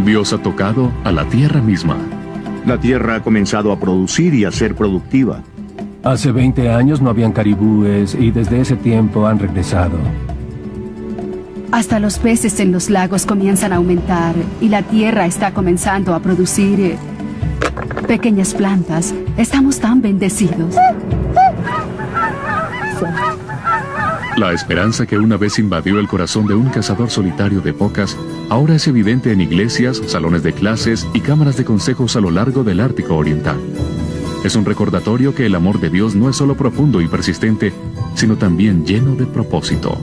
Dios ha tocado a la tierra misma. La tierra ha comenzado a producir y a ser productiva. Hace 20 años no habían caribúes y desde ese tiempo han regresado. Hasta los peces en los lagos comienzan a aumentar y la tierra está comenzando a producir pequeñas plantas. Estamos tan bendecidos. La esperanza que una vez invadió el corazón de un cazador solitario de focas, ahora es evidente en iglesias, salones de clases y cámaras de consejos a lo largo del Ártico Oriental. Es un recordatorio que el amor de Dios no es solo profundo y persistente, sino también lleno de propósito.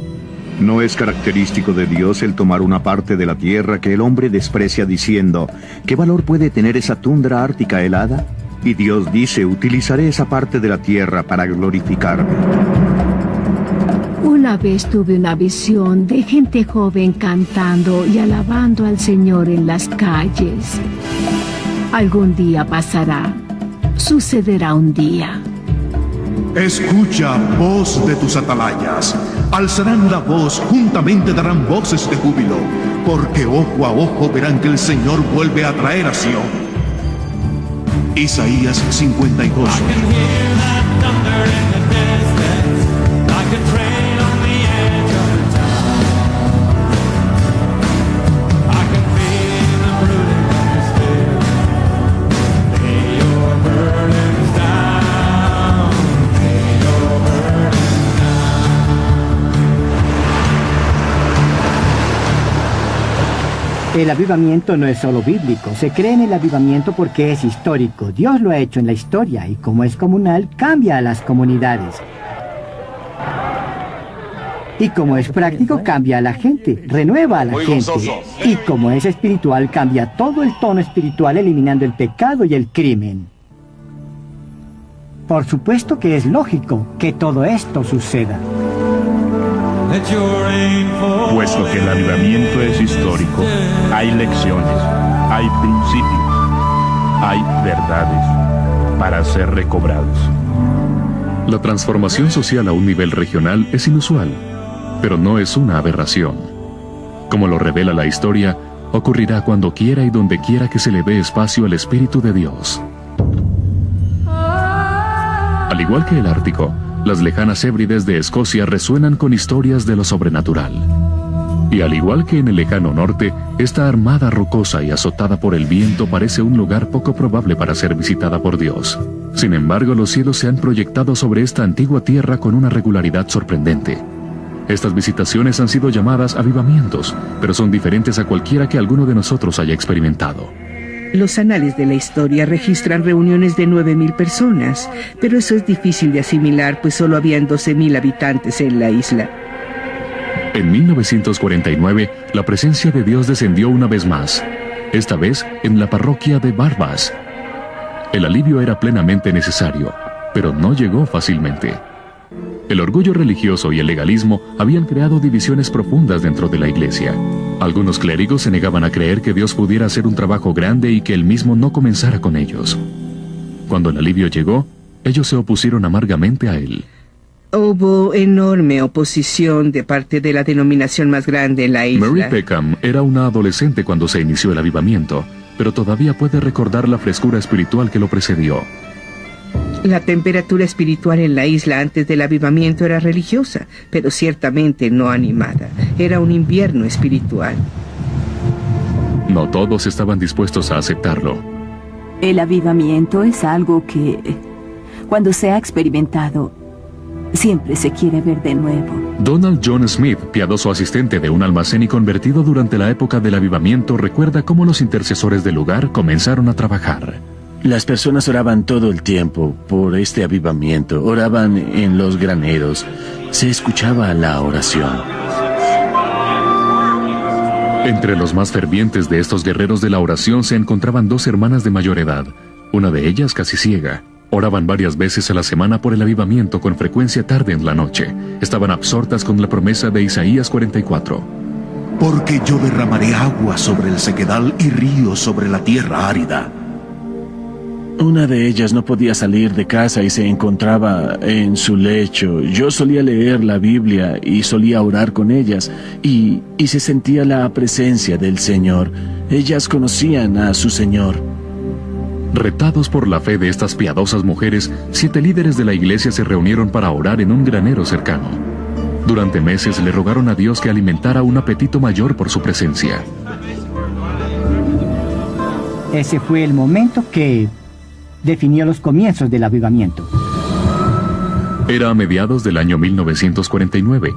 No es característico de Dios el tomar una parte de la tierra que el hombre desprecia diciendo, ¿qué valor puede tener esa tundra ártica helada? Y Dios dice, utilizaré esa parte de la tierra para glorificarme. Una vez tuve una visión de gente joven cantando y alabando al Señor en las calles. Algún día pasará. Sucederá un día. Escucha, voz de tus atalayas. Alzarán la voz, juntamente darán voces de júbilo, porque ojo a ojo verán que el Señor vuelve a traer a Sión. Isaías 52. El avivamiento no es solo bíblico, se cree en el avivamiento porque es histórico. Dios lo ha hecho en la historia y como es comunal, cambia a las comunidades. Y como es práctico, cambia a la gente, renueva a la gente. Y como es espiritual, cambia todo el tono espiritual, eliminando el pecado y el crimen. Por supuesto que es lógico que todo esto suceda. Puesto que el avivamiento es histórico, hay lecciones, hay principios, hay verdades para ser recobrados. La transformación social a un nivel regional es inusual, pero no es una aberración. Como lo revela la historia, ocurrirá cuando quiera y donde quiera que se le dé espacio al Espíritu de Dios. Al igual que el Ártico, las lejanas Hébrides de Escocia resuenan con historias de lo sobrenatural. Y al igual que en el lejano norte, esta armada rocosa y azotada por el viento parece un lugar poco probable para ser visitada por Dios. Sin embargo, los cielos se han proyectado sobre esta antigua tierra con una regularidad sorprendente. Estas visitaciones han sido llamadas avivamientos, pero son diferentes a cualquiera que alguno de nosotros haya experimentado. Los anales de la historia registran reuniones de 9.000 personas, pero eso es difícil de asimilar, pues solo habían 12.000 habitantes en la isla. En 1949, la presencia de Dios descendió una vez más, esta vez en la parroquia de Barbas. El alivio era plenamente necesario, pero no llegó fácilmente. El orgullo religioso y el legalismo habían creado divisiones profundas dentro de la iglesia. Algunos clérigos se negaban a creer que Dios pudiera hacer un trabajo grande y que Él mismo no comenzara con ellos. Cuando el alivio llegó, ellos se opusieron amargamente a Él. Hubo enorme oposición de parte de la denominación más grande en la isla. Mary Peckham era una adolescente cuando se inició el avivamiento, pero todavía puede recordar la frescura espiritual que lo precedió. La temperatura espiritual en la isla antes del avivamiento era religiosa, pero ciertamente no animada. Era un invierno espiritual. No todos estaban dispuestos a aceptarlo. El avivamiento es algo que, cuando se ha experimentado, siempre se quiere ver de nuevo. Donald John Smith, piadoso asistente de un almacén y convertido durante la época del avivamiento, recuerda cómo los intercesores del lugar comenzaron a trabajar. Las personas oraban todo el tiempo por este avivamiento, oraban en los graneros, se escuchaba la oración. Entre los más fervientes de estos guerreros de la oración se encontraban dos hermanas de mayor edad, una de ellas casi ciega. Oraban varias veces a la semana por el avivamiento, con frecuencia tarde en la noche. Estaban absortas con la promesa de Isaías 44. Porque yo derramaré agua sobre el sequedal y ríos sobre la tierra árida. Una de ellas no podía salir de casa y se encontraba en su lecho. Yo solía leer la Biblia y solía orar con ellas y se sentía la presencia del Señor. Ellas conocían a su Señor. Retados por la fe de estas piadosas mujeres, 7 líderes de la iglesia se reunieron para orar en un granero cercano. Durante meses le rogaron a Dios que alimentara un apetito mayor por su presencia. Ese fue el momento que definió los comienzos del avivamiento. Era a mediados del año 1949.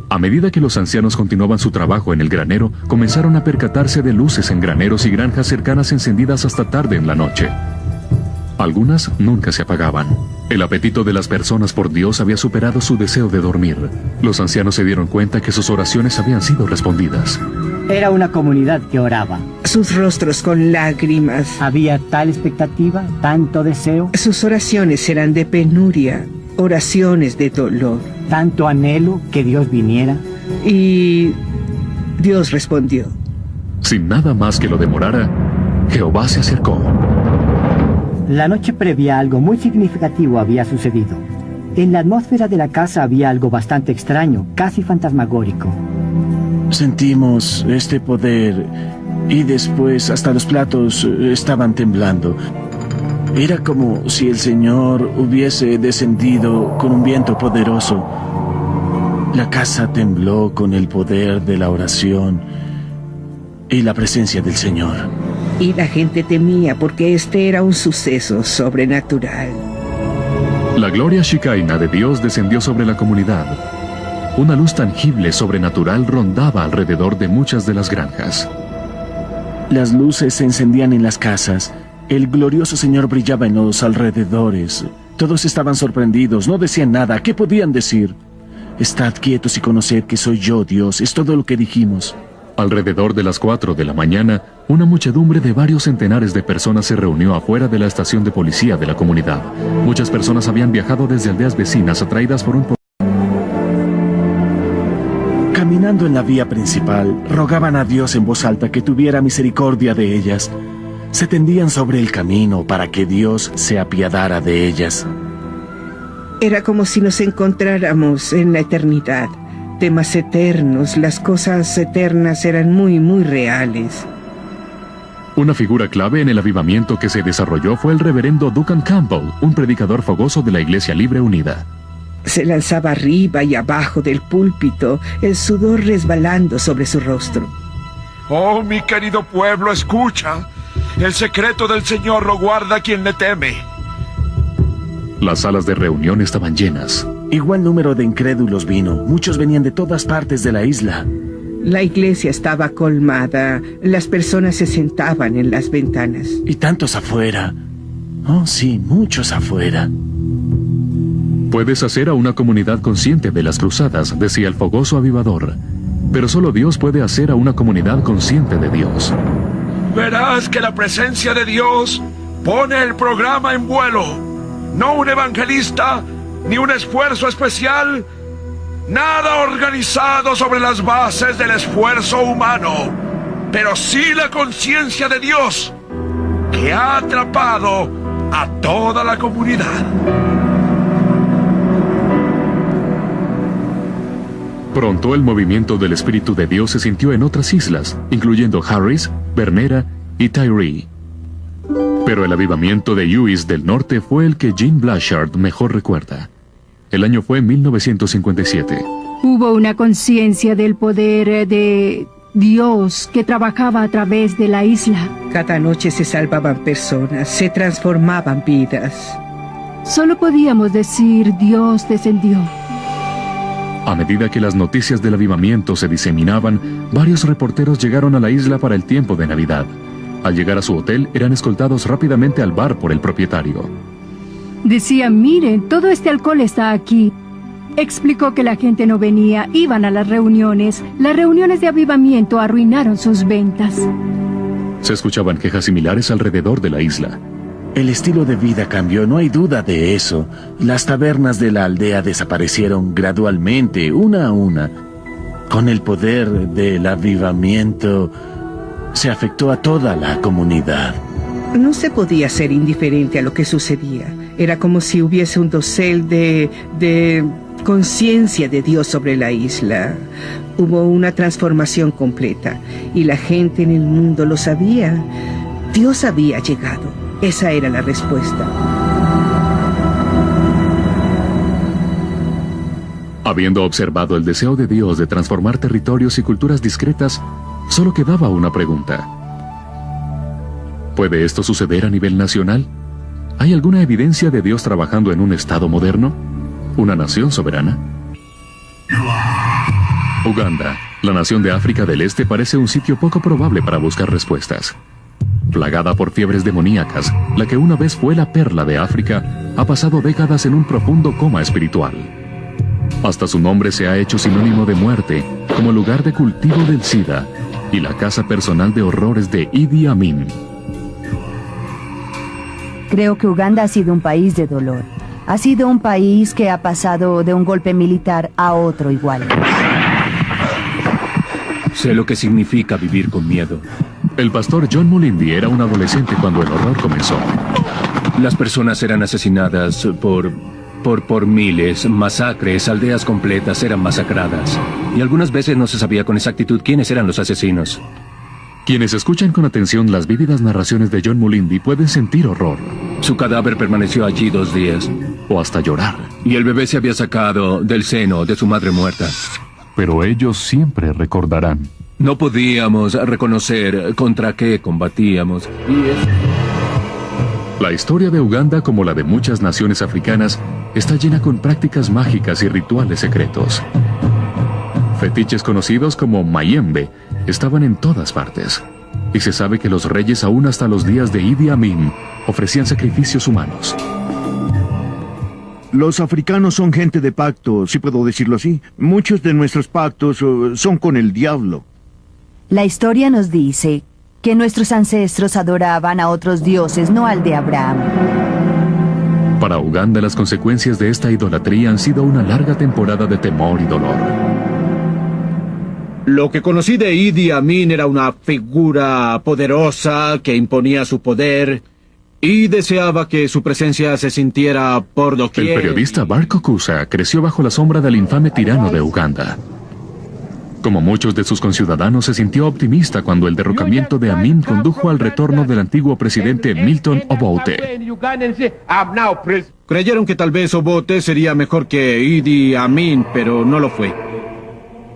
A medida que los ancianos continuaban su trabajo en el granero, comenzaron a percatarse de luces en graneros y granjas cercanas encendidas hasta tarde en la noche. Algunas nunca se apagaban. El apetito de las personas por Dios había superado su deseo de dormir. Los ancianos se dieron cuenta que sus oraciones habían sido respondidas. Era una comunidad que oraba. Sus rostros con lágrimas. Había tal expectativa, tanto deseo. Sus oraciones eran de penuria, oraciones de dolor. Tanto anhelo que Dios viniera. Y Dios respondió. Sin nada más que lo demorara, Jehová se acercó. La noche previa algo muy significativo había sucedido. En la atmósfera de la casa había algo bastante extraño, casi fantasmagórico. Sentimos este poder y después hasta los platos estaban temblando. Era como si el Señor hubiese descendido con un viento poderoso. La casa tembló con el poder de la oración y la presencia del Señor. Y la gente temía porque este era un suceso sobrenatural. La gloria Shekinah de Dios descendió sobre la comunidad. Una luz tangible, sobrenatural, rondaba alrededor de muchas de las granjas. Las luces se encendían en las casas. El glorioso Señor brillaba en los alrededores. Todos estaban sorprendidos, no decían nada. ¿Qué podían decir? Estad quietos y conoced que soy yo, Dios. Es todo lo que dijimos. Alrededor de las 4 de la mañana, una muchedumbre de varios centenares de personas se reunió afuera de la estación de policía de la comunidad. Muchas personas habían viajado desde aldeas vecinas atraídas por un... Caminando en la vía principal, rogaban a Dios en voz alta que tuviera misericordia de ellas. Se tendían sobre el camino para que Dios se apiadara de ellas. Era como si nos encontráramos en la eternidad. Temas eternos, las cosas eternas eran muy, muy reales. Una figura clave en el avivamiento que se desarrolló fue el reverendo Duncan Campbell, un predicador fogoso de la Iglesia Libre Unida. Se lanzaba arriba y abajo del púlpito, el sudor resbalando sobre su rostro. Oh, mi querido pueblo, escucha. El secreto del Señor lo guarda quien le teme. Las salas de reunión estaban llenas. Igual número de incrédulos vino. Muchos venían de todas partes de la isla. La iglesia estaba colmada. Las personas se sentaban en las ventanas. Y tantos afuera. Oh, sí, muchos afuera. Puedes hacer a una comunidad consciente de las cruzadas, decía el fogoso avivador. Pero solo Dios puede hacer a una comunidad consciente de Dios. Verás que la presencia de Dios pone el programa en vuelo. No un evangelista, ni un esfuerzo especial, nada organizado sobre las bases del esfuerzo humano, pero sí la conciencia de Dios, que ha atrapado a toda la comunidad. Pronto el movimiento del Espíritu de Dios se sintió en otras islas, incluyendo Harris, Bernera y Tyree. Pero el avivamiento de Lewis del norte fue el que Jean Blanchard mejor recuerda. El año fue 1957. Hubo una conciencia del poder de Dios que trabajaba a través de la isla. Cada noche se salvaban personas, se transformaban vidas. Solo podíamos decir Dios descendió. A medida que las noticias del avivamiento se diseminaban, varios reporteros llegaron a la isla para el tiempo de Navidad. Al llegar a su hotel, eran escoltados rápidamente al bar por el propietario. Decían, miren, todo este alcohol está aquí. Explicó que la gente no venía, iban a las reuniones. Las reuniones de avivamiento arruinaron sus ventas. Se escuchaban quejas similares alrededor de la isla. El estilo de vida cambió, no hay duda de eso. Las tabernas de la aldea desaparecieron gradualmente, una a una. Con el poder del avivamiento, se afectó a toda la comunidad. No se podía ser indiferente a lo que sucedía. Era como si hubiese un dosel de conciencia de Dios sobre la isla. Hubo una transformación completa y la gente en el mundo lo sabía. Dios había llegado. Esa era la respuesta. Habiendo observado el deseo de Dios de transformar territorios y culturas discretas, solo quedaba una pregunta. ¿Puede esto suceder a nivel nacional? ¿Hay alguna evidencia de Dios trabajando en un Estado moderno? ¿Una nación soberana? Uganda, la nación de África del Este, parece un sitio poco probable para buscar respuestas. Plagada por fiebres demoníacas, la que una vez fue la perla de África, ha pasado décadas en un profundo coma espiritual. Hasta su nombre se ha hecho sinónimo de muerte, como lugar de cultivo del SIDA y la casa personal de horrores de Idi Amin. Creo que Uganda ha sido un país de dolor. Ha sido un país que ha pasado de un golpe militar a otro igual. Sé lo que significa vivir con miedo. El pastor John Mulindi era un adolescente cuando el horror comenzó. Las personas eran asesinadas por miles, masacres, aldeas completas eran masacradas. Y algunas veces no se sabía con exactitud quiénes eran los asesinos. Quienes escuchan con atención las vívidas narraciones de John Mulindi pueden sentir horror. Su cadáver permaneció allí 2 días. O hasta llorar. Y el bebé se había sacado del seno de su madre muerta. Pero ellos siempre recordarán. No podíamos reconocer contra qué combatíamos. La historia de Uganda, como la de muchas naciones africanas, está llena con prácticas mágicas y rituales secretos. Fetiches conocidos como mayembe estaban en todas partes. Y se sabe que los reyes, aún hasta los días de Idi Amin, ofrecían sacrificios humanos. Los africanos son gente de pacto, si puedo decirlo así. Muchos de nuestros pactos son con el diablo. La historia nos dice que nuestros ancestros adoraban a otros dioses, no al de Abraham. Para Uganda, las consecuencias de esta idolatría han sido una larga temporada de temor y dolor. Lo que conocí de Idi Amin era una figura poderosa que imponía su poder y deseaba que su presencia se sintiera por doquier. El periodista Bart Kokusa creció bajo la sombra del infame tirano de Uganda. Como muchos de sus conciudadanos, se sintió optimista cuando el derrocamiento de Amin condujo al retorno del antiguo presidente Milton Obote. Creyeron que tal vez Obote sería mejor que Idi Amin, pero no lo fue.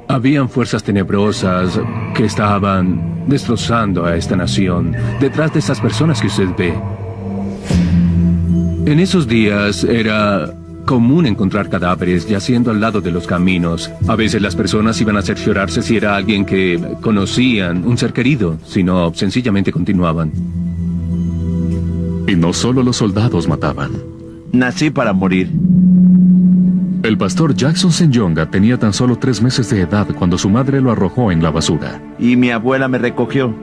Habían fuerzas tenebrosas que estaban destrozando a esta nación, detrás de esas personas que usted ve. En esos días era común encontrar cadáveres yaciendo al lado de los caminos. A veces las personas iban a cerciorarse si era alguien que conocían, un ser querido, si no, sencillamente continuaban. Y no solo los soldados mataban. Nací para morir. El pastor Jackson Senyonga tenía tan solo 3 meses de edad cuando su madre lo arrojó en la basura. Y mi abuela me recogió.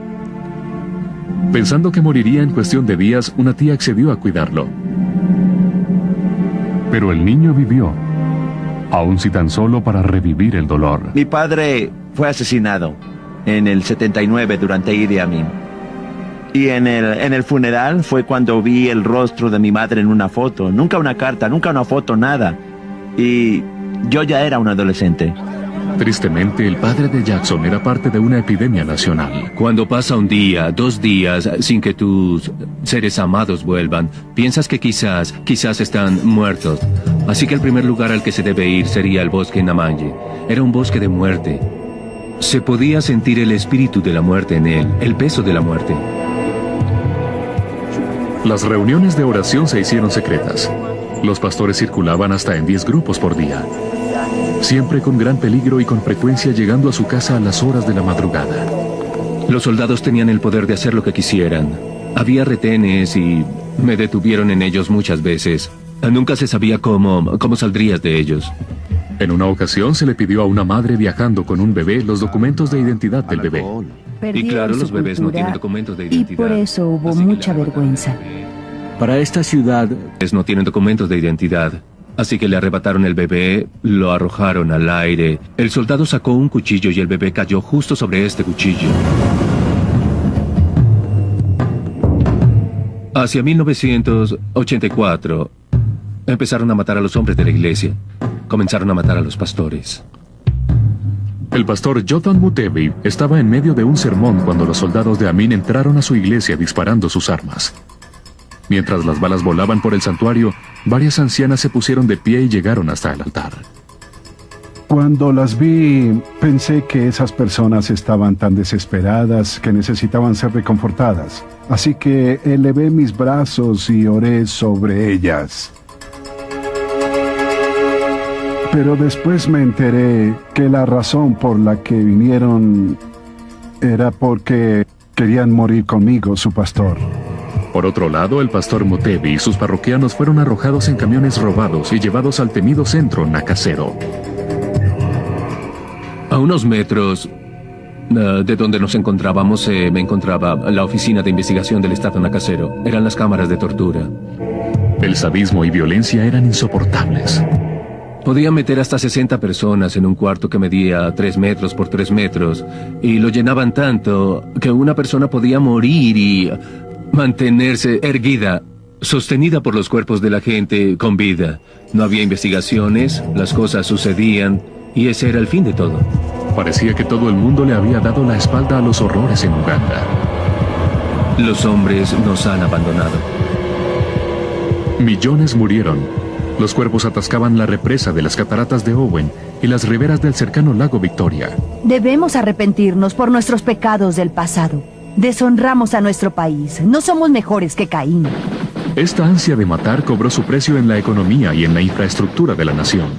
Pensando que moriría en cuestión de días, una tía accedió a cuidarlo. Pero el niño vivió, aun si tan solo para revivir el dolor. Mi padre fue asesinado en el 79 durante Idi Amin. Y en el funeral fue cuando vi el rostro de mi madre en una foto. Nunca una carta, nunca una foto, nada. Y yo ya era un adolescente. Tristemente, el padre de Jackson era parte de una epidemia nacional. Cuando pasa un día, 2 días, sin que tus seres amados vuelvan, piensas que quizás están muertos. Así que el primer lugar al que se debe ir sería el bosque Namanje. Era un bosque de muerte. Se podía sentir el espíritu de la muerte en él, el peso de la muerte. Las reuniones de oración se hicieron secretas. Los pastores circulaban hasta en 10 grupos por día. Siempre con gran peligro y con frecuencia llegando a su casa a las horas de la madrugada. Los soldados tenían el poder de hacer lo que quisieran. Había retenes y me detuvieron en ellos muchas veces. Nunca se sabía cómo saldrías de ellos. En una ocasión se le pidió a una madre viajando con un bebé los documentos de identidad del bebé. Y claro, los bebés no tienen documentos de identidad. Y por eso hubo mucha vergüenza. Para esta ciudad no tienen documentos de identidad. Así que le arrebataron el bebé, lo arrojaron al aire. El soldado sacó un cuchillo y el bebé cayó justo sobre este cuchillo. Hacia 1984, empezaron a matar a los hombres de la iglesia. Comenzaron a matar a los pastores. El pastor Jotham Mutebi estaba en medio de un sermón cuando los soldados de Amin entraron a su iglesia disparando sus armas. Mientras las balas volaban por el santuario, varias ancianas se pusieron de pie y llegaron hasta el altar. Cuando las vi, pensé que esas personas estaban tan desesperadas que necesitaban ser reconfortadas. Así que elevé mis brazos y oré sobre ellas. Pero después me enteré que la razón por la que vinieron era porque querían morir conmigo, su pastor. Por otro lado, el pastor Mutebi y sus parroquianos fueron arrojados en camiones robados y llevados al temido centro Nakasero. A unos metros de donde nos encontrábamos, me encontraba la oficina de investigación del Estado Nakasero. Eran las cámaras de tortura. El sadismo y violencia eran insoportables. Podían meter hasta 60 personas en un cuarto que medía 3 metros por 3 metros y lo llenaban tanto que una persona podía morir y mantenerse erguida, sostenida por los cuerpos de la gente con vida. No había investigaciones, las cosas sucedían y ese era el fin de todo. Parecía que todo el mundo le había dado la espalda a los horrores en Uganda. Los hombres nos han abandonado. Millones murieron. Los cuerpos atascaban la represa de las cataratas de Owen y las riberas del cercano lago Victoria. Debemos arrepentirnos por nuestros pecados del pasado. Deshonramos a nuestro país. No somos mejores que Caín. Esta ansia de matar cobró su precio en la economía y en la infraestructura de la nación.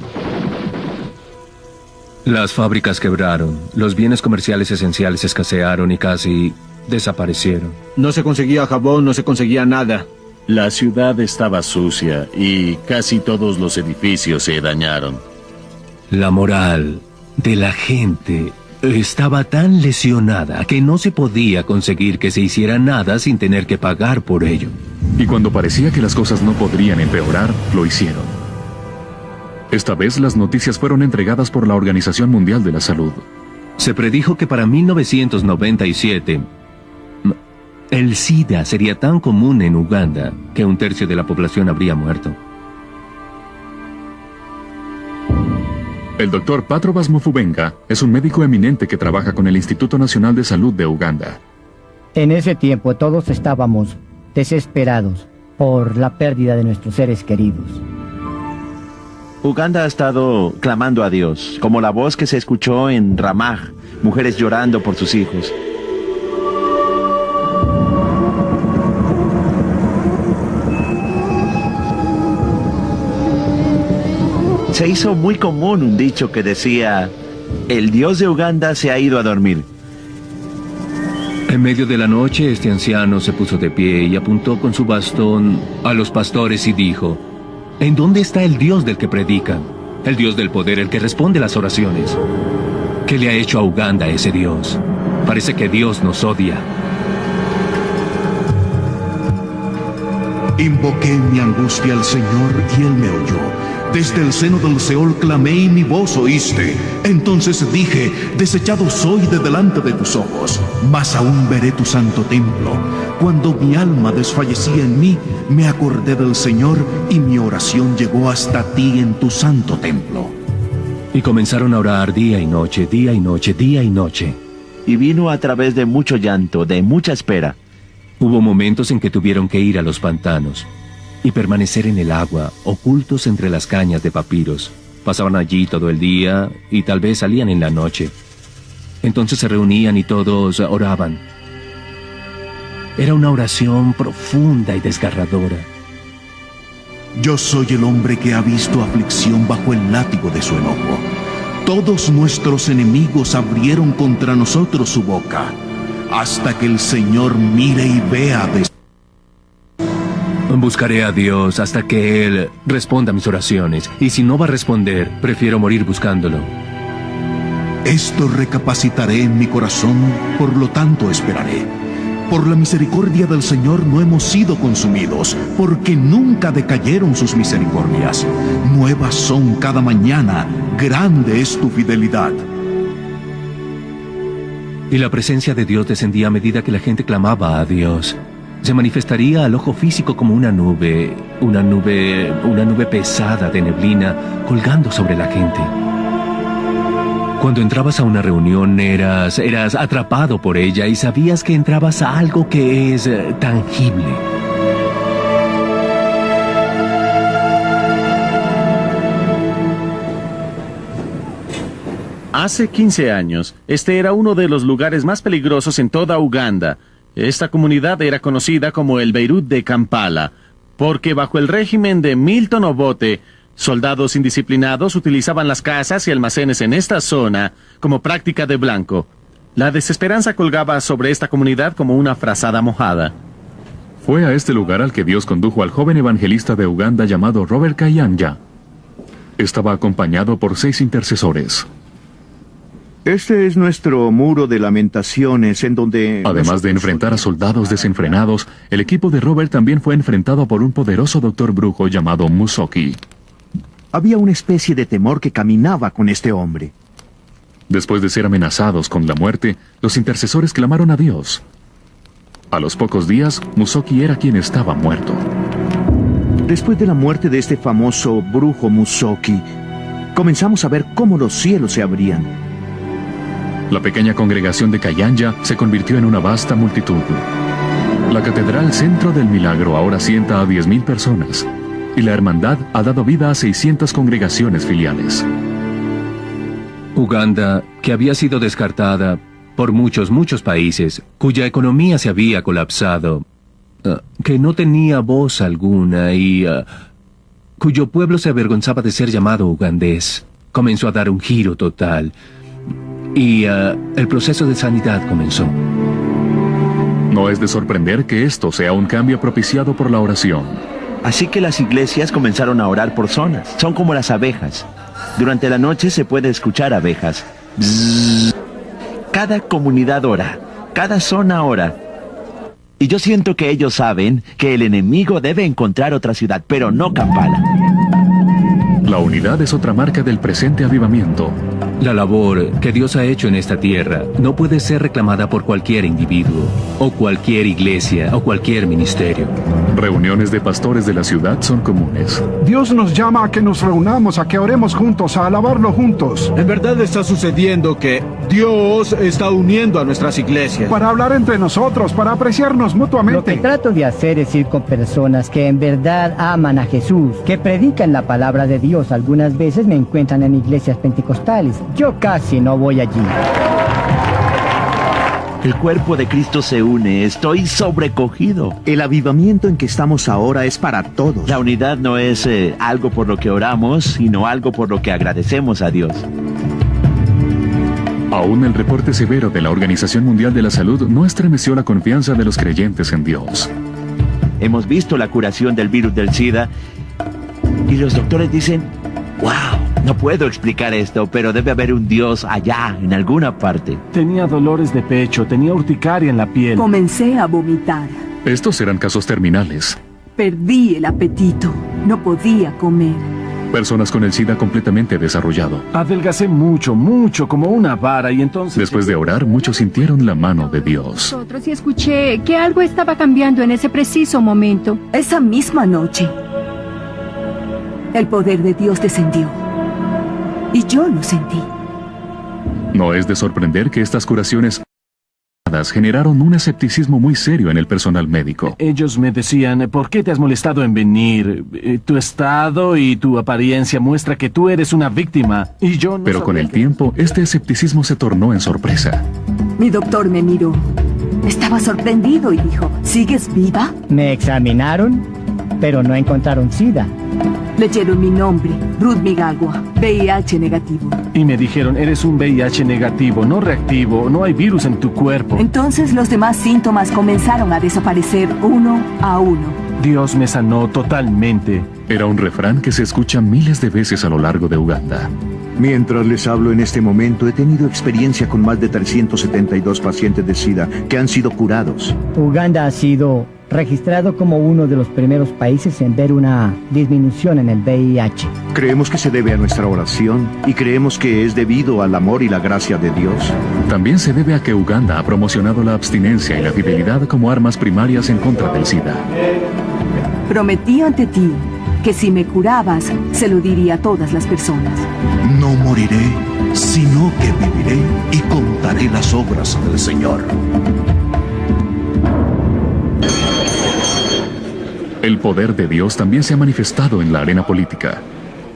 Las fábricas quebraron, los bienes comerciales esenciales escasearon y casi desaparecieron. No se conseguía jabón, no se conseguía nada. La ciudad estaba sucia y casi todos los edificios se dañaron. La moral de la gente estaba tan lesionada que no se podía conseguir que se hiciera nada sin tener que pagar por ello. Y cuando parecía que las cosas no podrían empeorar, lo hicieron. Esta vez las noticias fueron entregadas por la Organización Mundial de la Salud. Se predijo que para 1997 el SIDA sería tan común en Uganda que 1/3 de la población habría muerto. El doctor Patrobas Mufubenga es un médico eminente que trabaja con el Instituto Nacional de Salud de Uganda. En ese tiempo todos estábamos desesperados por la pérdida de nuestros seres queridos. Uganda ha estado clamando a Dios, como la voz que se escuchó en Ramah, mujeres llorando por sus hijos. Se hizo muy común un dicho que decía, el Dios de Uganda se ha ido a dormir. En medio de la noche, este anciano se puso de pie y apuntó con su bastón a los pastores y dijo, ¿en dónde está el Dios del que predican? El Dios del poder, el que responde las oraciones. ¿Qué le ha hecho a Uganda ese Dios? Parece que Dios nos odia. Invoqué en mi angustia al Señor y Él me oyó. Desde el seno del Seol clamé y mi voz oíste. Entonces dije, desechado soy de delante de tus ojos, mas aún veré tu santo templo. Cuando mi alma desfallecía en mí, me acordé del Señor y mi oración llegó hasta ti en tu santo templo. Y comenzaron a orar día y noche, día y noche, día y noche. Y vino a través de mucho llanto, de mucha espera. Hubo momentos en que tuvieron que ir a los pantanos y permanecer en el agua, ocultos entre las cañas de papiros. Pasaban allí todo el día y tal vez salían en la noche. Entonces se reunían y todos oraban. Era una oración profunda y desgarradora. Yo soy el hombre que ha visto aflicción bajo el látigo de su enojo. Todos nuestros enemigos abrieron contra nosotros su boca, hasta que el Señor mire y vea de... Buscaré a Dios hasta que Él responda a mis oraciones. Y si no va a responder, prefiero morir buscándolo. Esto recapacitaré en mi corazón, por lo tanto esperaré. Por la misericordia del Señor no hemos sido consumidos, porque nunca decayeron sus misericordias. Nuevas son cada mañana, grande es tu fidelidad. Y la presencia de Dios descendía a medida que la gente clamaba a Dios. se manifestaría al ojo físico como una nube pesada de neblina colgando sobre la gente. Cuando entrabas a una reunión eras atrapado por ella y sabías que entrabas a algo que es tangible. Hace 15 años, este era uno de los lugares más peligrosos en toda Uganda. Esta comunidad era conocida como el Beirut de Kampala, porque bajo el régimen de Milton Obote, soldados indisciplinados utilizaban las casas y almacenes en esta zona como práctica de blanco. La desesperanza colgaba sobre esta comunidad como una frazada mojada. Fue a este lugar al que Dios condujo al joven evangelista de Uganda llamado Robert Kayanja. Estaba acompañado por 6 intercesores. Este es nuestro muro de lamentaciones en donde... Además de enfrentar a soldados desenfrenados, el equipo de Robert también fue enfrentado por un poderoso doctor brujo llamado Musoki. Había una especie de temor que caminaba con este hombre. Después de ser amenazados con la muerte, los intercesores clamaron a Dios. A los pocos días, Musoki era quien estaba muerto. Después de la muerte de este famoso brujo Musoki, comenzamos a ver cómo los cielos se abrían. La pequeña congregación de Kayanja se convirtió en una vasta multitud. La Catedral Centro del Milagro ahora sienta a 10,000 personas, y la hermandad ha dado vida a 600 congregaciones filiales. Uganda, que había sido descartada por muchos países, cuya economía se había colapsado, que no tenía voz alguna y cuyo pueblo se avergonzaba de ser llamado ugandés, comenzó a dar un giro total. Y el proceso de sanidad comenzó. No es de sorprender que esto sea un cambio propiciado por la oración. Así que las iglesias comenzaron a orar por zonas. Son como las abejas. Durante la noche se puede escuchar abejas. Bzzz. Cada comunidad ora. Cada zona ora. Y yo siento que ellos saben que el enemigo debe encontrar otra ciudad, pero no Kampala. La unidad es otra marca del presente avivamiento. La labor que Dios ha hecho en esta tierra no puede ser reclamada por cualquier individuo, o cualquier iglesia, o cualquier ministerio. Reuniones de pastores de la ciudad son comunes. Dios nos llama a que nos reunamos, a que oremos juntos, a alabarlo juntos. En verdad está sucediendo que Dios está uniendo a nuestras iglesias. Para hablar entre nosotros, para apreciarnos mutuamente. Lo que trato de hacer es ir con personas que en verdad aman a Jesús, que predican la palabra de Dios. Algunas veces me encuentran en iglesias pentecostales. Yo casi no voy allí. El cuerpo de Cristo se une. Estoy sobrecogido. El avivamiento en que estamos ahora es para todos. La unidad no es algo por lo que oramos, sino algo por lo que agradecemos a Dios. Aún el reporte severo de la Organización Mundial de la Salud no estremeció la confianza de los creyentes en Dios. Hemos visto la curación del virus del SIDA y los doctores dicen, ¡wow! No puedo explicar esto, pero debe haber un Dios allá, en alguna parte. Tenía dolores de pecho, tenía urticaria en la piel. Comencé a vomitar. Estos eran casos terminales. Perdí el apetito. No podía comer. Personas con el SIDA completamente desarrollado. Adelgacé mucho, como una vara y entonces... Después de orar, muchos sintieron la mano de Dios. Y escuché que algo estaba cambiando en ese preciso momento. Esa misma noche, el poder de Dios descendió. Y yo lo sentí. No es de sorprender que estas curaciones generaron un escepticismo muy serio en el personal médico. Ellos me decían, ¿por qué te has molestado en venir? Tu estado y tu apariencia muestra que tú eres una víctima. Y yo no. Pero con el tiempo, este escepticismo se tornó en sorpresa. Mi doctor me miró. Estaba sorprendido y dijo, ¿sigues viva? Me examinaron, pero no encontraron SIDA. Leyeron mi nombre, Ruth Migagua, VIH negativo. Y me dijeron, eres un VIH negativo, no reactivo, no hay virus en tu cuerpo. Entonces los demás síntomas comenzaron a desaparecer uno a uno. Dios me sanó totalmente. Era un refrán que se escucha miles de veces a lo largo de Uganda. Mientras les hablo en este momento, he tenido experiencia con más de 372 pacientes de SIDA que han sido curados. Uganda ha sido registrado como uno de los primeros países en ver una disminución en el VIH. Creemos que se debe a nuestra oración y creemos que es debido al amor y la gracia de Dios. También se debe a que Uganda ha promocionado la abstinencia y la fidelidad como armas primarias en contra del SIDA. Prometí ante ti que si me curabas, se lo diría a todas las personas. No moriré, sino que viviré y contaré las obras del Señor. El poder de Dios también se ha manifestado en la arena política.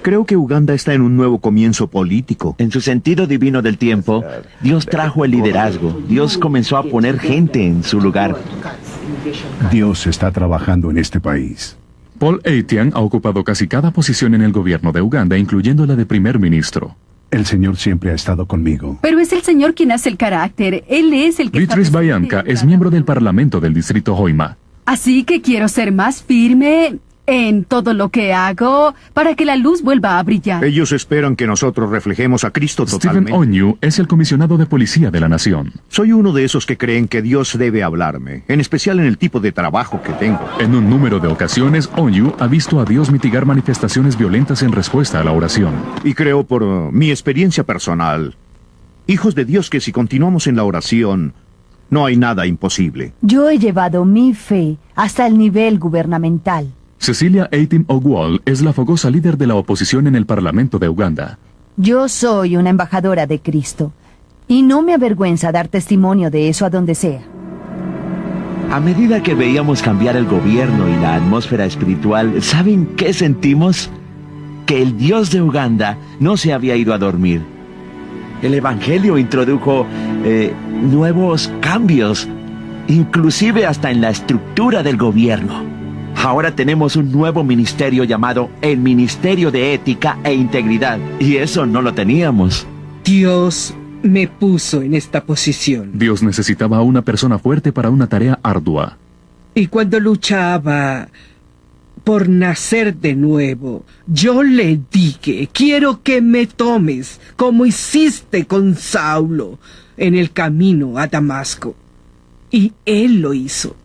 Creo que Uganda está en un nuevo comienzo político. En su sentido divino del tiempo, Dios trajo el liderazgo. Dios comenzó a poner gente en su lugar. Dios está trabajando en este país. Paul Etienne ha ocupado casi cada posición en el gobierno de Uganda, incluyendo la de primer ministro. El Señor siempre ha estado conmigo. Pero es el Señor quien hace el carácter. Él es el que... Beatrice Bayanka es miembro del Parlamento del Distrito Hoima. Así que quiero ser más firme en todo lo que hago para que la luz vuelva a brillar. Ellos esperan que nosotros reflejemos a Cristo Stephen totalmente. Onyu es el comisionado de policía de la nación. Soy uno de esos que creen que Dios debe hablarme, en especial en el tipo de trabajo que tengo. En un número de ocasiones, Onyu ha visto a Dios mitigar manifestaciones violentas en respuesta a la oración. Y creo por mi experiencia personal, hijos de Dios, que si continuamos en la oración, no hay nada imposible. Yo he llevado mi fe hasta el nivel gubernamental. Cecilia Eitim Ogwal es la fogosa líder de la oposición en el Parlamento de Uganda. Yo soy una embajadora de Cristo y no me avergüenza dar testimonio de eso a donde sea. A medida que veíamos cambiar el gobierno y la atmósfera espiritual, ¿saben qué sentimos? Que el Dios de Uganda no se había ido a dormir. El Evangelio introdujo nuevos cambios, inclusive hasta en la estructura del gobierno. Ahora tenemos un nuevo ministerio llamado el Ministerio de Ética e Integridad, y eso no lo teníamos. Dios me puso en esta posición. Dios necesitaba a una persona fuerte para una tarea ardua. Y cuando luchaba por nacer de nuevo, yo le dije, quiero que me tomes, como hiciste con Saulo, en el camino a Damasco. Y él lo hizo.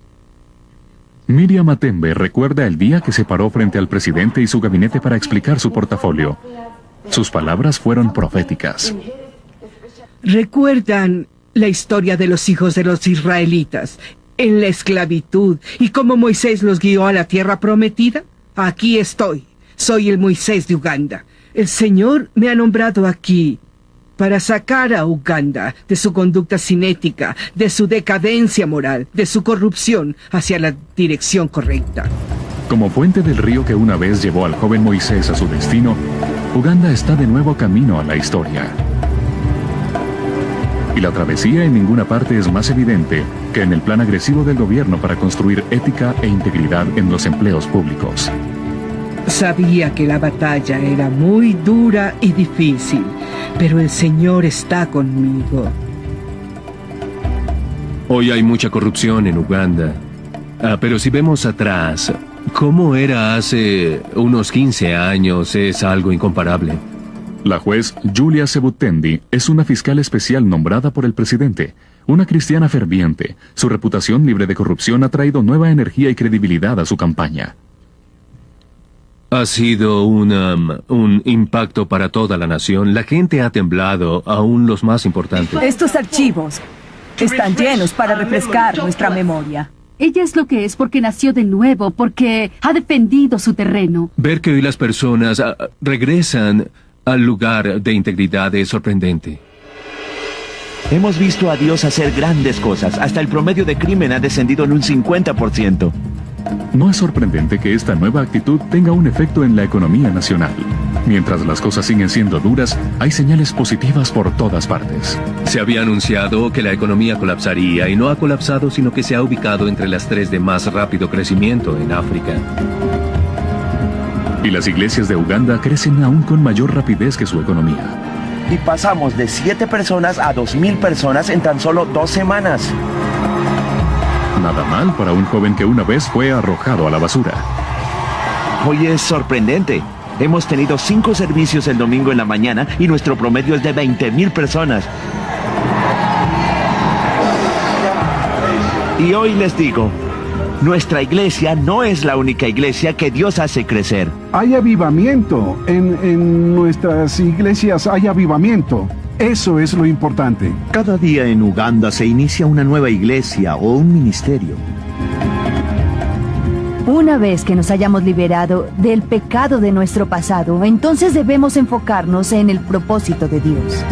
Miriam Matembe recuerda el día que se paró frente al presidente y su gabinete para explicar su portafolio. Sus palabras fueron proféticas. ¿Recuerdan la historia de los hijos de los israelitas en la esclavitud y cómo Moisés los guió a la tierra prometida? Aquí estoy. Soy el Moisés de Uganda. El Señor me ha nombrado aquí para sacar a Uganda de su conducta cinética, de su decadencia moral, de su corrupción hacia la dirección correcta. Como fuente del río que una vez llevó al joven Moisés a su destino, Uganda está de nuevo camino a la historia. Y la travesía en ninguna parte es más evidente que en el plan agresivo del gobierno para construir ética e integridad en los empleos públicos. Sabía que la batalla era muy dura y difícil, pero el Señor está conmigo. Hoy hay mucha corrupción en Uganda. Pero si vemos atrás, ¿cómo era hace unos 15 años? Es algo incomparable. La juez Julia Sebutendi es una fiscal especial nombrada por el presidente, una cristiana ferviente. Su reputación libre de corrupción ha traído nueva energía y credibilidad a su campaña. Ha sido un impacto para toda la nación. La gente ha temblado, aún los más importantes. Estos archivos están llenos para refrescar nuestra memoria. Ella es lo que es porque nació de nuevo, porque ha defendido su terreno. Ver que hoy las personas regresan al lugar de integridad es sorprendente. Hemos visto a Dios hacer grandes cosas. Hasta el promedio de crimen ha descendido en un 50%. No es sorprendente que esta nueva actitud tenga un efecto en la economía nacional. Mientras las cosas siguen siendo duras, hay señales positivas por todas partes. Se había anunciado que la economía colapsaría y no ha colapsado, sino que se ha ubicado entre las 3 de más rápido crecimiento en África. Y las iglesias de Uganda crecen aún con mayor rapidez que su economía. Y pasamos de 7 personas a 2,000 personas en tan solo 2 semanas. Nada mal para un joven que una vez fue arrojado a la basura. Hoy es sorprendente. Hemos tenido 5 servicios el domingo en la mañana y nuestro promedio es de 20,000 personas. Y hoy les digo, Nuestra iglesia no es la única iglesia que Dios hace crecer. Hay avivamiento. En nuestras iglesias hay avivamiento. Eso es lo importante. Cada día en Uganda se inicia una nueva iglesia o un ministerio. Una vez que nos hayamos liberado del pecado de nuestro pasado, entonces debemos enfocarnos en el propósito de Dios.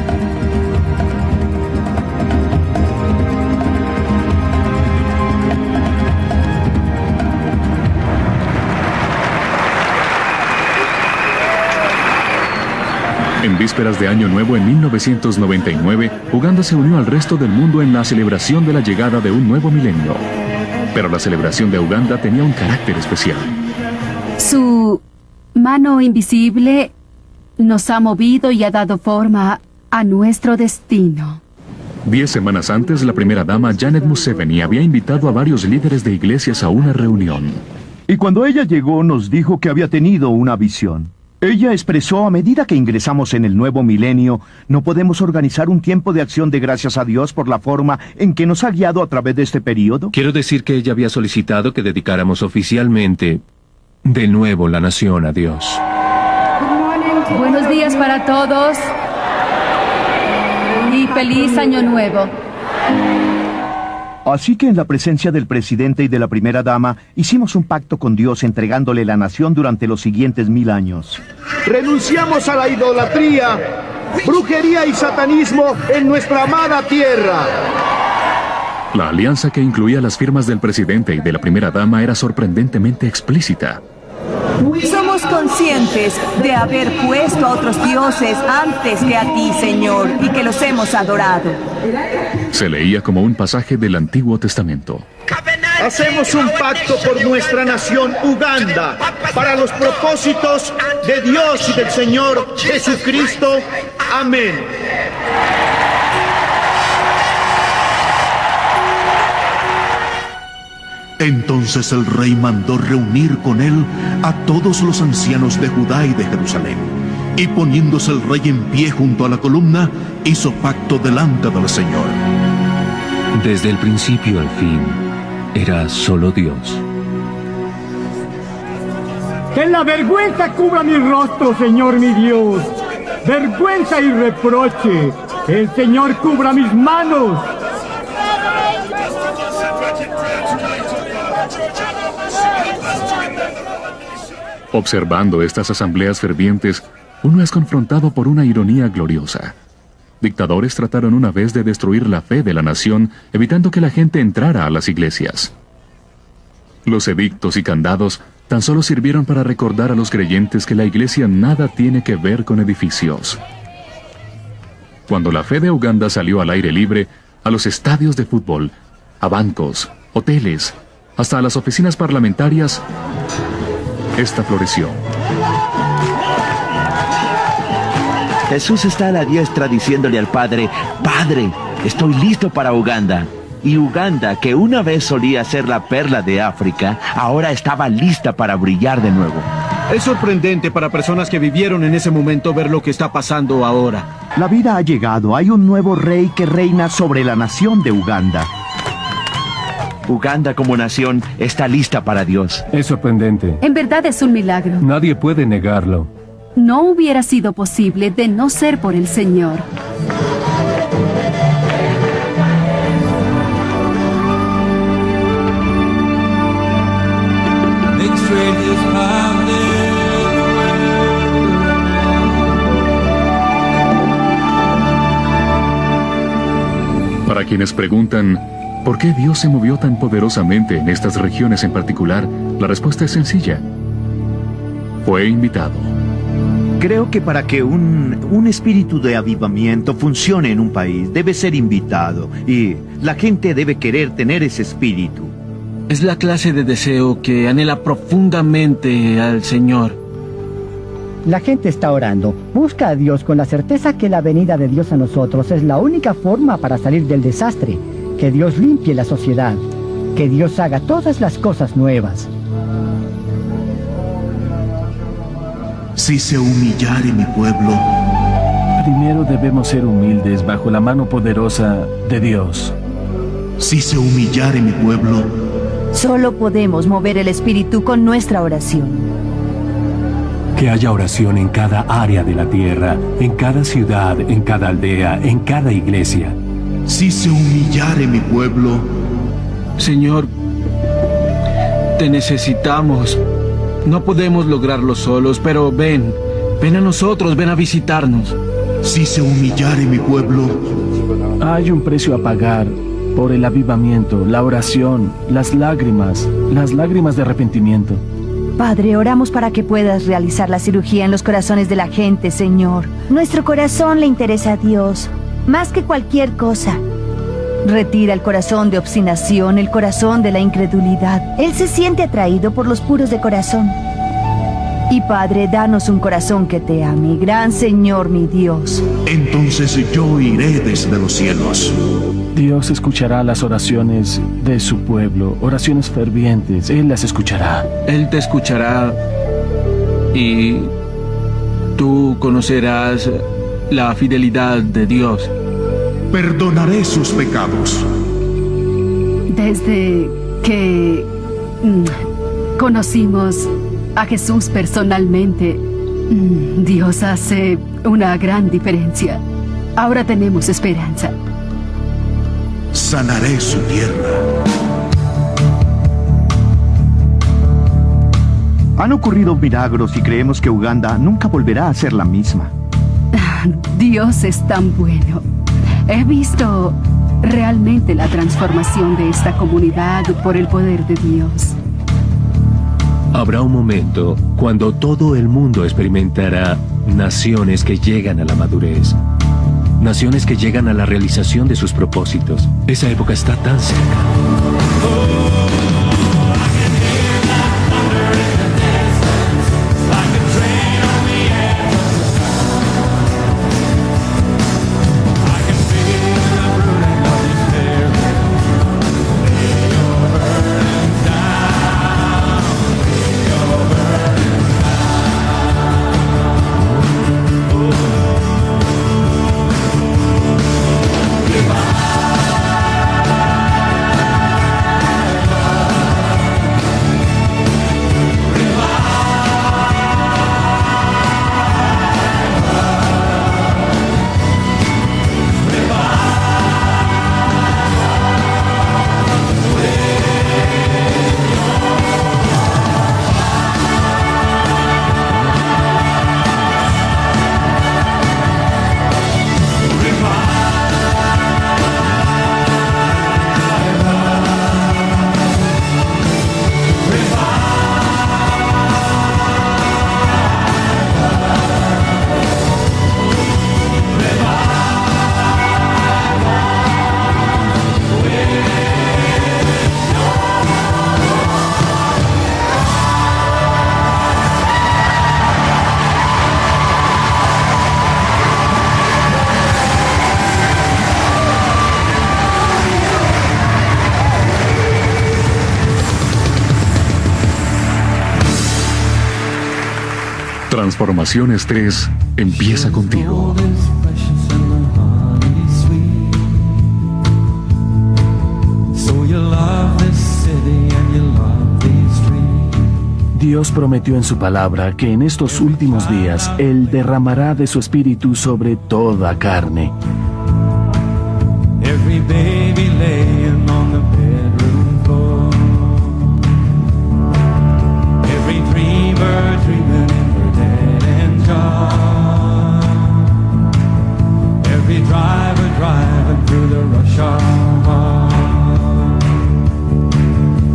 En vísperas de Año Nuevo en 1999, Uganda se unió al resto del mundo en la celebración de la llegada de un nuevo milenio. Pero la celebración de Uganda tenía un carácter especial. Su mano invisible nos ha movido y ha dado forma a nuestro destino. 10 semanas antes, la primera dama Janet Museveni había invitado a varios líderes de iglesias a una reunión. Y cuando ella llegó nos dijo que había tenido una visión. Ella expresó: a medida que ingresamos en el nuevo milenio, no podemos organizar un tiempo de acción de gracias a Dios por la forma en que nos ha guiado a través de este periodo. Quiero decir que ella había solicitado que dedicáramos oficialmente de nuevo la nación a Dios. Buenos días para todos y feliz año nuevo. Así que en la presencia del presidente y de la primera dama, hicimos un pacto con Dios entregándole la nación durante los siguientes 1000 años. Renunciamos a la idolatría, brujería y satanismo en nuestra amada tierra. La alianza, que incluía las firmas del presidente y de la primera dama, era sorprendentemente explícita. Somos conscientes de haber puesto a otros dioses antes que a ti, Señor, y que los hemos adorado. Se leía como un pasaje del Antiguo Testamento. Hacemos un pacto por nuestra nación Uganda, para los propósitos de Dios y del Señor Jesucristo. Amén. Entonces el rey mandó reunir con él a todos los ancianos de Judá y de Jerusalén. Y poniéndose el rey en pie junto a la columna, hizo pacto delante del Señor. Desde el principio al fin, era solo Dios. Que la vergüenza cubra mi rostro, Señor mi Dios. Vergüenza y reproche. Que el Señor cubra mis manos. Observando estas asambleas fervientes, uno es confrontado por una ironía gloriosa. Dictadores trataron una vez de destruir la fe de la nación, evitando que la gente entrara a las iglesias. Los edictos y candados tan solo sirvieron para recordar a los creyentes que la iglesia nada tiene que ver con edificios. Cuando la fe de Uganda salió al aire libre, a los estadios de fútbol, a bancos, hoteles, hasta a las oficinas parlamentarias, esta floreció. Jesús está a la diestra diciéndole al Padre: Padre, estoy listo para Uganda. Y Uganda, que una vez solía ser la perla de África, ahora estaba lista para brillar de nuevo. Es sorprendente para personas que vivieron en ese momento ver lo que está pasando ahora. La vida ha llegado. Hay un nuevo rey que reina sobre la nación de Uganda. Uganda como nación está lista para Dios. Es sorprendente. En verdad es un milagro. Nadie puede negarlo. No hubiera sido posible de no ser por el Señor. Para quienes preguntan ¿por qué Dios se movió tan poderosamente en estas regiones en particular? La respuesta es sencilla. Fue invitado. Creo que para que un espíritu de avivamiento funcione en un país, debe ser invitado. Y la gente debe querer tener ese espíritu. Es la clase de deseo que anhela profundamente al Señor. La gente está orando. Busca a Dios con la certeza que la venida de Dios a nosotros es la única forma para salir del desastre. Que Dios limpie la sociedad. Que Dios haga todas las cosas nuevas. Si se humillare mi pueblo, Primero debemos ser humildes bajo la mano poderosa de Dios. si se humillare mi pueblo, Solo podemos mover el espíritu con nuestra oración. Que haya oración en cada área de la tierra, en cada ciudad, en cada aldea, en cada iglesia. Si se humillare mi pueblo, Señor, te necesitamos. No podemos lograrlo solos, pero ven a nosotros, ven a visitarnos. Si se humillare mi pueblo, Hay un precio a pagar por el avivamiento, la oración, las lágrimas de arrepentimiento. Padre, oramos para que puedas realizar la cirugía en los corazones de la gente, Señor. Nuestro corazón le interesa a Dios, más que cualquier cosa. Retira el corazón de obstinación, el corazón de la incredulidad. Él se siente atraído por los puros de corazón. Y Padre, danos un corazón que te ame, gran Señor mi Dios. entonces yo iré desde los cielos. Dios escuchará las oraciones de su pueblo, oraciones fervientes. Él las escuchará. Él te escuchará y tú conocerás la fidelidad de Dios. Perdonaré sus pecados. Desde que conocimos a Jesús personalmente, Dios hace una gran diferencia. Ahora tenemos esperanza. Sanaré su tierra. Han ocurrido milagros y creemos que Uganda nunca volverá a ser la misma. Dios es tan bueno. He visto realmente la transformación de esta comunidad por el poder de Dios. Habrá un momento cuando todo el mundo experimentará naciones que llegan a la madurez. Naciones que llegan a la realización de sus propósitos. Esa época está tan cerca. Transformaciones 3 empieza contigo. Dios prometió en su palabra que en estos últimos días Él derramará de su espíritu sobre toda carne. Every baby laying on the bedroom floor. Every dreamer dreaming in her dead end job. Every driver driving through the rush hour.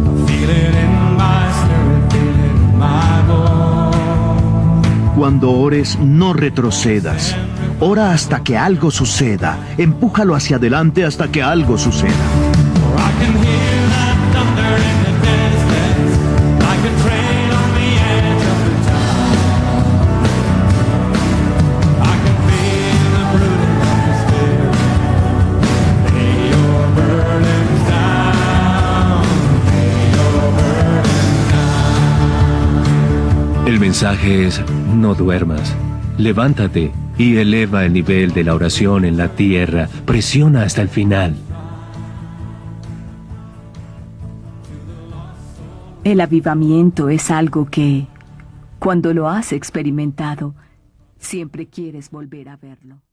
I feel it in my spirit, feel it in my bones. Cuando ores, no retrocedas. Ora hasta que algo suceda. Empújalo hacia adelante hasta que algo suceda. El mensaje es: no duermas. Levántate y eleva el nivel de la oración en la tierra. Presiona hasta el final. El avivamiento es algo que, cuando lo has experimentado, siempre quieres volver a verlo.